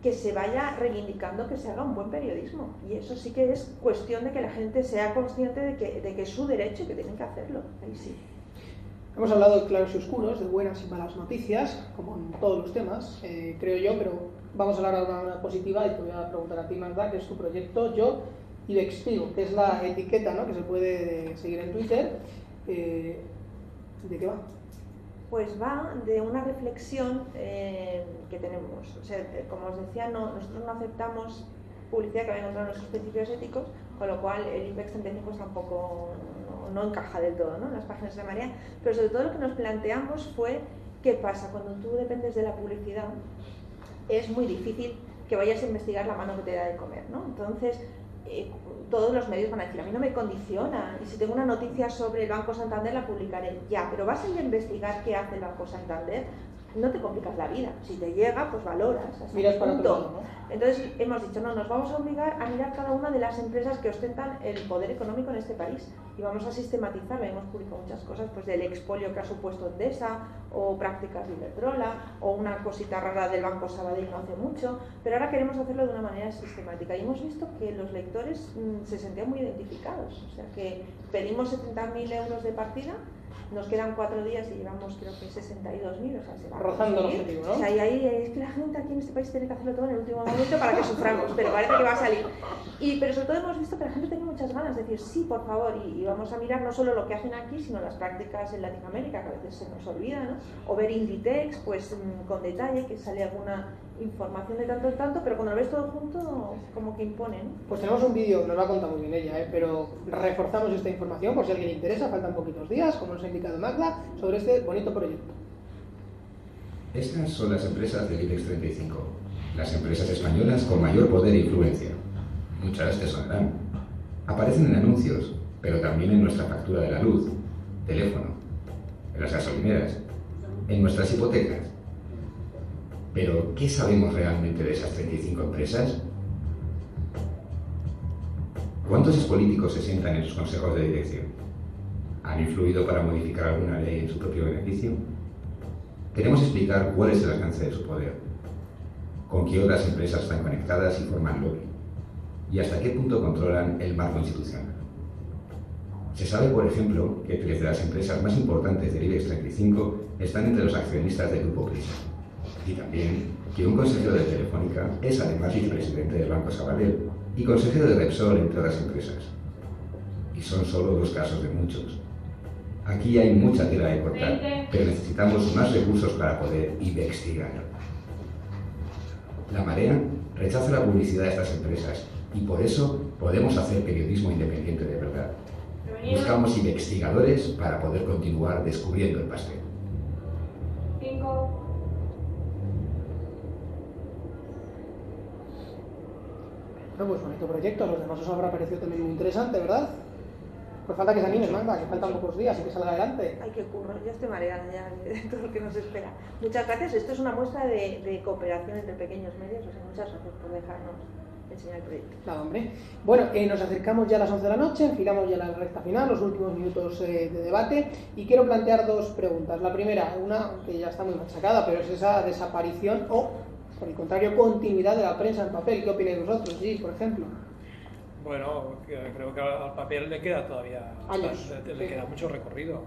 que se vaya reivindicando que se haga un buen periodismo. Y eso sí que es cuestión de que la gente sea consciente de que es su derecho y que tienen que hacerlo. Ahí sí. Hemos hablado de claros y oscuros, de buenas y malas noticias, como en todos los temas, creo yo, pero vamos a hablar ahora de una positiva, y te voy a preguntar a ti, Magda, que es tu proyecto Yo Ibexpigo, que es la etiqueta, ¿no?, que se puede seguir en Twitter. ¿De qué va? Pues va de una reflexión que tenemos. O sea, como os decía, nosotros no aceptamos publicidad que vaya contra nuestros principios éticos, con lo cual el IBEX 35 tampoco no encaja del todo, ¿no?, en las páginas de Marea. Pero sobre todo lo que nos planteamos fue qué pasa cuando tú dependes de la publicidad. Es muy difícil que vayas a investigar la mano que te da de comer, ¿no? Entonces, todos los medios van a decir, a mí no me condiciona, y si tengo una noticia sobre el Banco Santander la publicaré, ya, pero vas a ir a investigar qué hace el Banco Santander. No te complicas la vida, si te llega, pues valoras. Miras para otro lado, ¿no? Entonces hemos dicho, no, nos vamos a obligar a mirar cada una de las empresas que ostentan el poder económico en este país y vamos a sistematizarlo. Hemos publicado muchas cosas, pues del expolio que ha supuesto Endesa, o prácticas de Iberdrola, o una cosita rara del Banco Sabadell no hace mucho, pero ahora queremos hacerlo de una manera sistemática y hemos visto que los lectores se sentían muy identificados, o sea que pedimos 70.000 euros de partida. Nos quedan 4 días y llevamos, creo que 62.000, o sea, se va rozando el objetivo, ¿no? O sea, y ahí es que la gente aquí en este país tiene que hacerlo todo en el último momento para que suframos, pero parece que va a salir. Pero sobre todo hemos visto que la gente tiene muchas ganas de decir sí, por favor, y vamos a mirar no solo lo que hacen aquí, sino las prácticas en Latinoamérica, que a veces se nos olvida, ¿no? O ver Inditex, pues con detalle, que sale alguna información de tanto en tanto, pero cuando lo ves todo junto, como que impone, ¿no? Pues tenemos un vídeo, nos lo ha contado muy bien ella, pero reforzamos esta información por si a alguien le interesa, faltan poquitos días, como nos ha indicado Magda, sobre este bonito proyecto. Estas son las empresas del IBEX 35, las empresas españolas con mayor poder e influencia. Muchas te sonarán. Aparecen en anuncios, pero también en nuestra factura de la luz, teléfono, en las gasolineras, en nuestras hipotecas. Pero, ¿qué sabemos realmente de esas 35 empresas? ¿Cuántos políticos se sientan en sus consejos de dirección? ¿Han influido para modificar alguna ley en su propio beneficio? Queremos explicar cuál es el alcance de su poder, con qué otras empresas están conectadas y forman lobby, y hasta qué punto controlan el marco institucional. Se sabe, por ejemplo, que 3 de las empresas más importantes del IBEX 35 están entre los accionistas del Grupo Prisa. Y también que un consejero de Telefónica es además vicepresidente del Banco Sabadell y consejero de Repsol, entre otras empresas. Y son solo 2 casos de muchos. Aquí hay mucha tela de cortar, pero necesitamos más recursos para poder investigar. La Marea rechaza la publicidad de estas empresas y por eso podemos hacer periodismo independiente de verdad. Buscamos investigadores para poder continuar descubriendo el pastel. 5. Bueno, pues bonito proyecto, a los demás os habrá parecido también muy interesante, ¿verdad? Pues falta que se animes, Magda, que faltan pocos días y que salga adelante. Ay, qué curro, ya estoy mareada ya de todo lo que nos espera. Muchas gracias, esto es una muestra de cooperación entre pequeños medios, o sea, muchas gracias por dejarnos enseñar el proyecto. Nada, hombre. Bueno, nos acercamos ya a las 11 de la noche, enfilamos ya la recta final, los últimos minutos de debate, y quiero plantear 2 preguntas. La primera, una que ya está muy machacada, pero es esa desaparición o, por el contrario, continuidad de la prensa en papel. ¿Qué opináis vosotros, Gis, por ejemplo? Bueno, creo que al papel le queda todavía años, le queda mucho recorrido.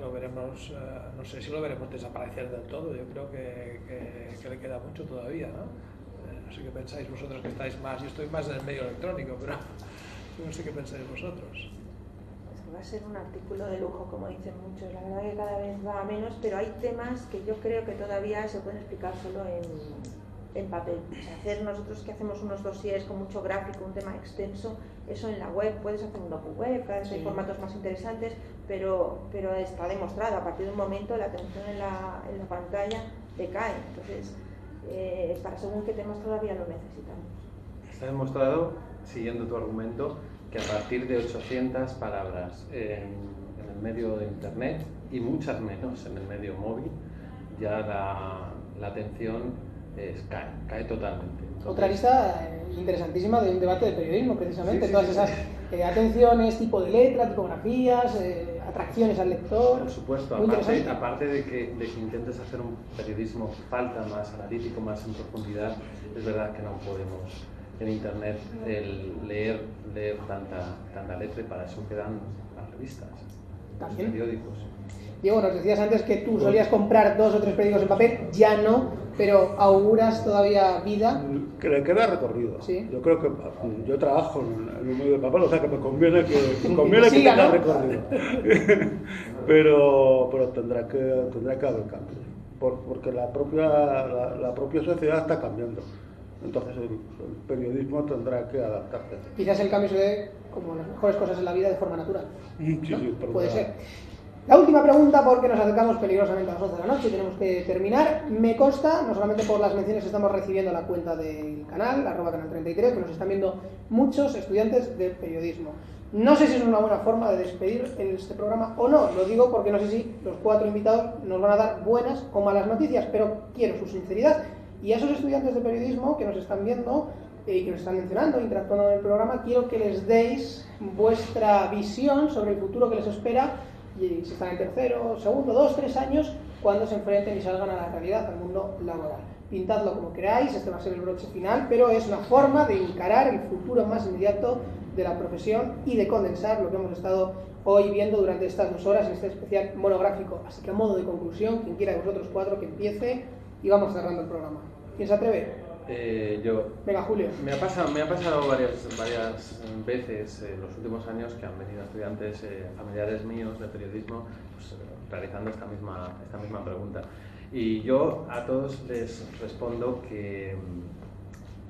Lo veremos, no sé si lo veremos desaparecer del todo. Yo creo que le queda mucho todavía, ¿no? No sé qué pensáis vosotros que estáis más. Yo estoy más en el medio electrónico, pero no sé qué pensáis vosotros. Es que va a ser un artículo de lujo, como dicen muchos. La verdad que cada vez va a menos, pero hay temas que yo creo que todavía se pueden explicar solo en papel. O sea, hacer nosotros que hacemos unos dossiers con mucho gráfico, un tema extenso, eso en la web, puedes hacer un docu web, cada vez hay formatos más interesantes, pero está demostrado, a partir de un momento la atención en la pantalla decae. Entonces, para según qué temas todavía lo necesitamos. Está demostrado, siguiendo tu argumento, que a partir de 800 palabras en el medio de internet y muchas menos en el medio móvil, ya la atención cae totalmente. Entonces, otra lista interesantísima de un debate de periodismo, precisamente, todas esas atenciones, tipo de letra, tipografías, atracciones al lector. Por supuesto, aparte de que intentes hacer un periodismo que falta más analítico, más en profundidad, es verdad que no podemos en internet leer tanta letra, y para eso quedan las revistas, los periódicos. Diego, nos decías antes que tú solías comprar 2 o 3 periódicos en papel, ya no, pero auguras todavía vida. que le queda recorrido. Sí. Yo creo que yo trabajo en un medio de papel, o sea que me conviene que Siga, tenga ¿no? recorrido. pero tendrá que haber cambios, porque la propia sociedad está cambiando. Entonces el periodismo tendrá que adaptarse. Quizás el cambio se dé, como las mejores cosas en la vida, de forma natural. Sí, ¿no? sí, Puede ser. La última pregunta, porque nos acercamos peligrosamente a las 11 de la noche y tenemos que terminar. Me consta, no solamente por las menciones que estamos recibiendo en la cuenta del canal, @canal33, que nos están viendo muchos estudiantes de periodismo. No sé si es una buena forma de despedir este programa o no, lo digo porque no sé si los 4 invitados nos van a dar buenas o malas noticias, pero quiero su sinceridad. Y a esos estudiantes de periodismo que nos están viendo y que nos están mencionando, interactuando en el programa, quiero que les deis vuestra visión sobre el futuro que les espera, y si están en tercero, segundo, 2, 3 años, cuando se enfrenten y salgan a la realidad, al mundo laboral. Pintadlo como queráis, este va a ser el broche final, pero es una forma de encarar el futuro más inmediato de la profesión y de condensar lo que hemos estado hoy viendo durante estas 2 horas en este especial monográfico. Así que a modo de conclusión, quien quiera de vosotros 4 que empiece y vamos cerrando el programa. ¿Quién se atreve? Yo. Venga, Julio. Me ha pasado varias veces en los últimos años que han venido estudiantes familiares míos de periodismo pues, realizando esta misma pregunta. Y yo a todos les respondo que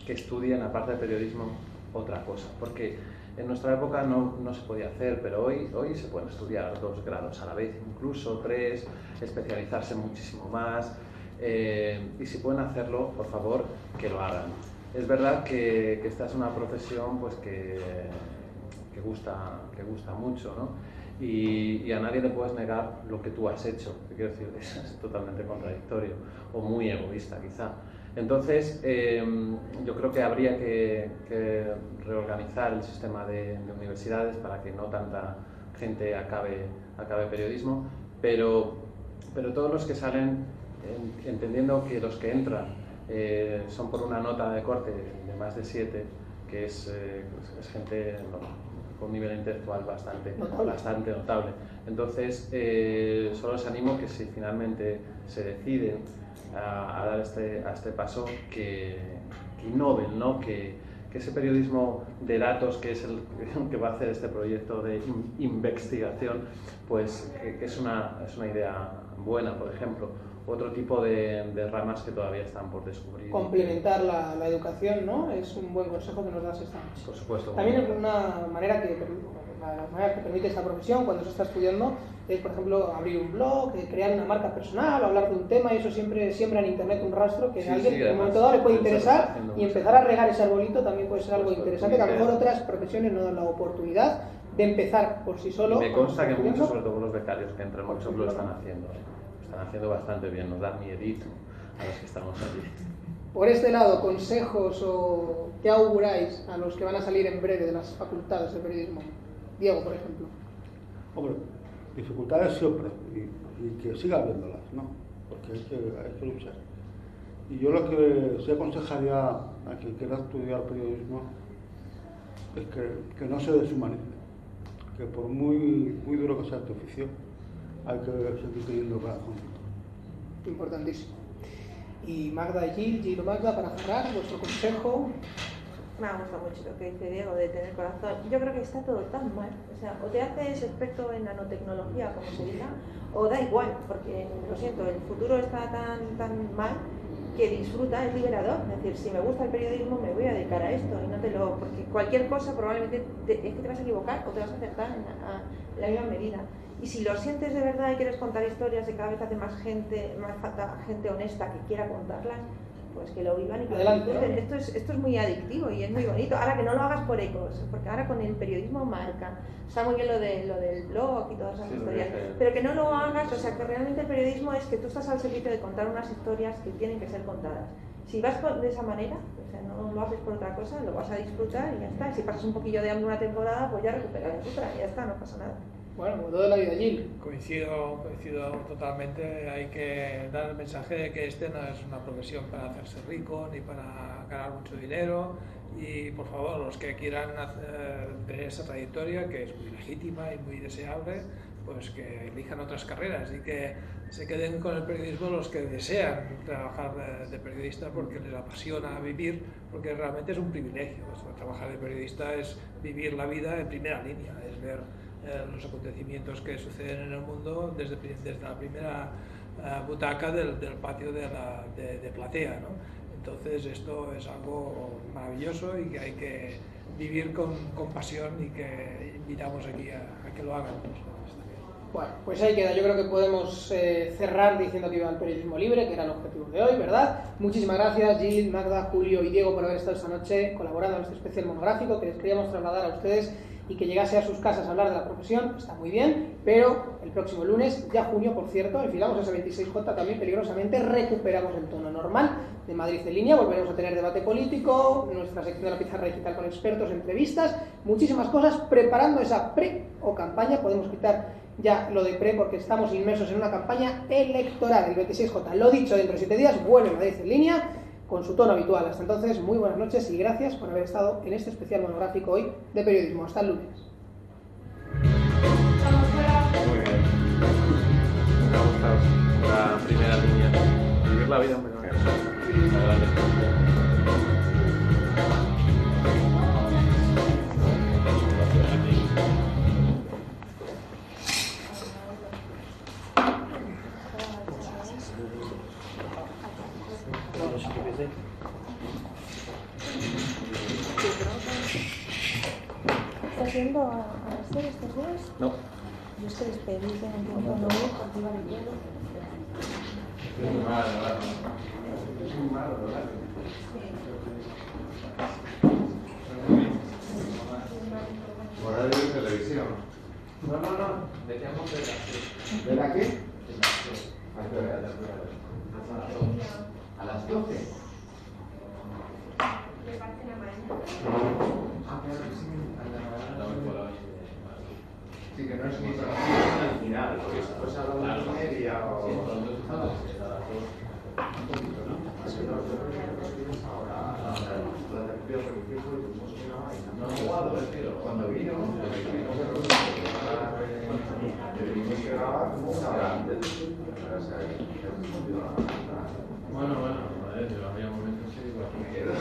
estudien, aparte de periodismo, otra cosa. Porque en nuestra época no se podía hacer, pero hoy se pueden estudiar 2 grados a la vez, incluso 3, especializarse muchísimo más. Y si pueden hacerlo, por favor, que lo hagan. Es verdad que esta es una profesión pues, que gusta mucho, ¿no? Y a nadie le puedes negar lo que tú has hecho. Te quiero decir, es totalmente contradictorio o muy egoísta quizá. Entonces, yo creo que habría que reorganizar el sistema de universidades para que no tanta gente acabe periodismo, pero todos los que salen, entendiendo que los que entran son por una nota de corte de más de 7, que es gente con un nivel intelectual bastante notable. Entonces, solo les animo que si finalmente se deciden a dar este paso, que innoven, ¿no? Que ese periodismo de datos, que es el que va a hacer este proyecto de investigación, pues que es una idea buena, por ejemplo. Otro tipo de ramas que todavía están por descubrir. Complementar la educación, ¿no? Es un buen consejo que nos das esta noche. Por supuesto. También es una manera que permite esta profesión cuando se está estudiando es, por ejemplo, abrir un blog, crear una marca personal, hablar de un tema, y eso siempre siembra en internet un rastro que a alguien en un momento dado le puede interesar, y empezar a regar ese arbolito también puede ser algo interesante, que a lo mejor otras profesiones no dan la oportunidad de empezar por sí solo. Y me consta que muchos, sobre todo los becarios que entran, por ejemplo, lo están haciendo. Están haciendo bastante bien, nos da miedito a los que estamos allí. Por este lado, consejos o qué auguráis a los que van a salir en breve de las facultades de periodismo. Diego, por ejemplo. Hombre, dificultades siempre, y que siga habiéndolas, ¿no? Porque hay que luchar. Y yo lo que sí aconsejaría a quien quiera estudiar periodismo es que no se deshumanice, que por muy duro que sea este oficio, hay que seguir teniendo corazón. Importantísimo. Y Magda y Gil o Magda, para cerrar, vuestro consejo. Me ha gustado mucho lo que dice Diego de tener corazón. Yo creo que está todo tan mal. O sea, o te haces experto en nanotecnología, como se diga, o da igual, porque lo siento, el futuro está tan mal que disfruta, es liberador. Es decir, si me gusta el periodismo, me voy a dedicar a esto, y no porque cualquier cosa probablemente es que te vas a equivocar o te vas a acertar en la misma medida. Y si lo sientes de verdad y quieres contar historias y cada vez hace más falta gente honesta que quiera contarlas, pues que lo vivan y que lo disfruten. Esto es muy adictivo y es muy bonito. Ahora que no lo hagas por ecos, porque ahora con el periodismo marca, está muy bien lo del blog y todas esas historias, pero que no lo hagas, o sea, que realmente el periodismo es que tú estás al servicio de contar unas historias que tienen que ser contadas. Si vas de esa manera, o sea, no lo haces por otra cosa, lo vas a disfrutar y ya está. Y si pasas un poquillo de hambre una temporada, pues ya recuperarás otra y ya está, no pasa nada. Bueno, como todo en la vida, Gil. Coincido totalmente. Hay que dar el mensaje de que este no es una profesión para hacerse rico ni para ganar mucho dinero, y por favor, los que quieran tener esa trayectoria, que es muy legítima y muy deseable, pues que elijan otras carreras y que se queden con el periodismo los que desean trabajar de periodista porque les apasiona vivir, porque realmente es un privilegio. Trabajar de periodista es vivir la vida en primera línea, es ver los acontecimientos que suceden en el mundo desde la primera butaca del patio de platea, ¿no? Entonces esto es algo maravilloso y que hay que vivir con pasión y que invitamos aquí a que lo hagan. Bueno, pues ahí queda. Yo creo que podemos cerrar diciendo que iba al periodismo libre, que era el objetivo de hoy, ¿verdad? Muchísimas gracias, Gil, Magda, Julio y Diego, por haber estado esta noche colaborando en este especial monográfico que les queríamos trasladar a ustedes y que llegase a sus casas a hablar de la profesión. Está muy bien, pero el próximo lunes, ya junio, por cierto, enfilamos ese 26J también peligrosamente, recuperamos el tono normal de Madrid en línea, volveremos a tener debate político, nuestra sección de la pizarra digital con expertos, entrevistas, muchísimas cosas, preparando esa pre o campaña. Podemos quitar ya lo de pre porque estamos inmersos en una campaña electoral, el 26J. Lo dicho, dentro de 7 días vuelve Madrid en línea con su tono habitual. Hasta entonces, muy buenas noches y gracias por haber estado en este especial monográfico hoy de periodismo. Hasta el lunes. Muy bien. Me ha gustado la primera línea. Vivir la vida en primera línea. Adelante. ¿Estás yendo a hacer estos días? No. Yo es que despedí, tengo tiempo, no voy porque iba de todo. Es muy malo, ¿verdad? Es muy malo, ¿verdad? Horario de televisión. No. Decíamos de las ¿De la qué? De las 12. A las 12. Sí, que no es ni al final, porque después a la 1:30 o... Un poquito, ¿no? Ahora, la terapia religiosa y tuvimos una vaina. No jugado, cuando vino, tuvimos que grabar como una hora antes. Bueno, yo había momentos que digo, aquí me quedo.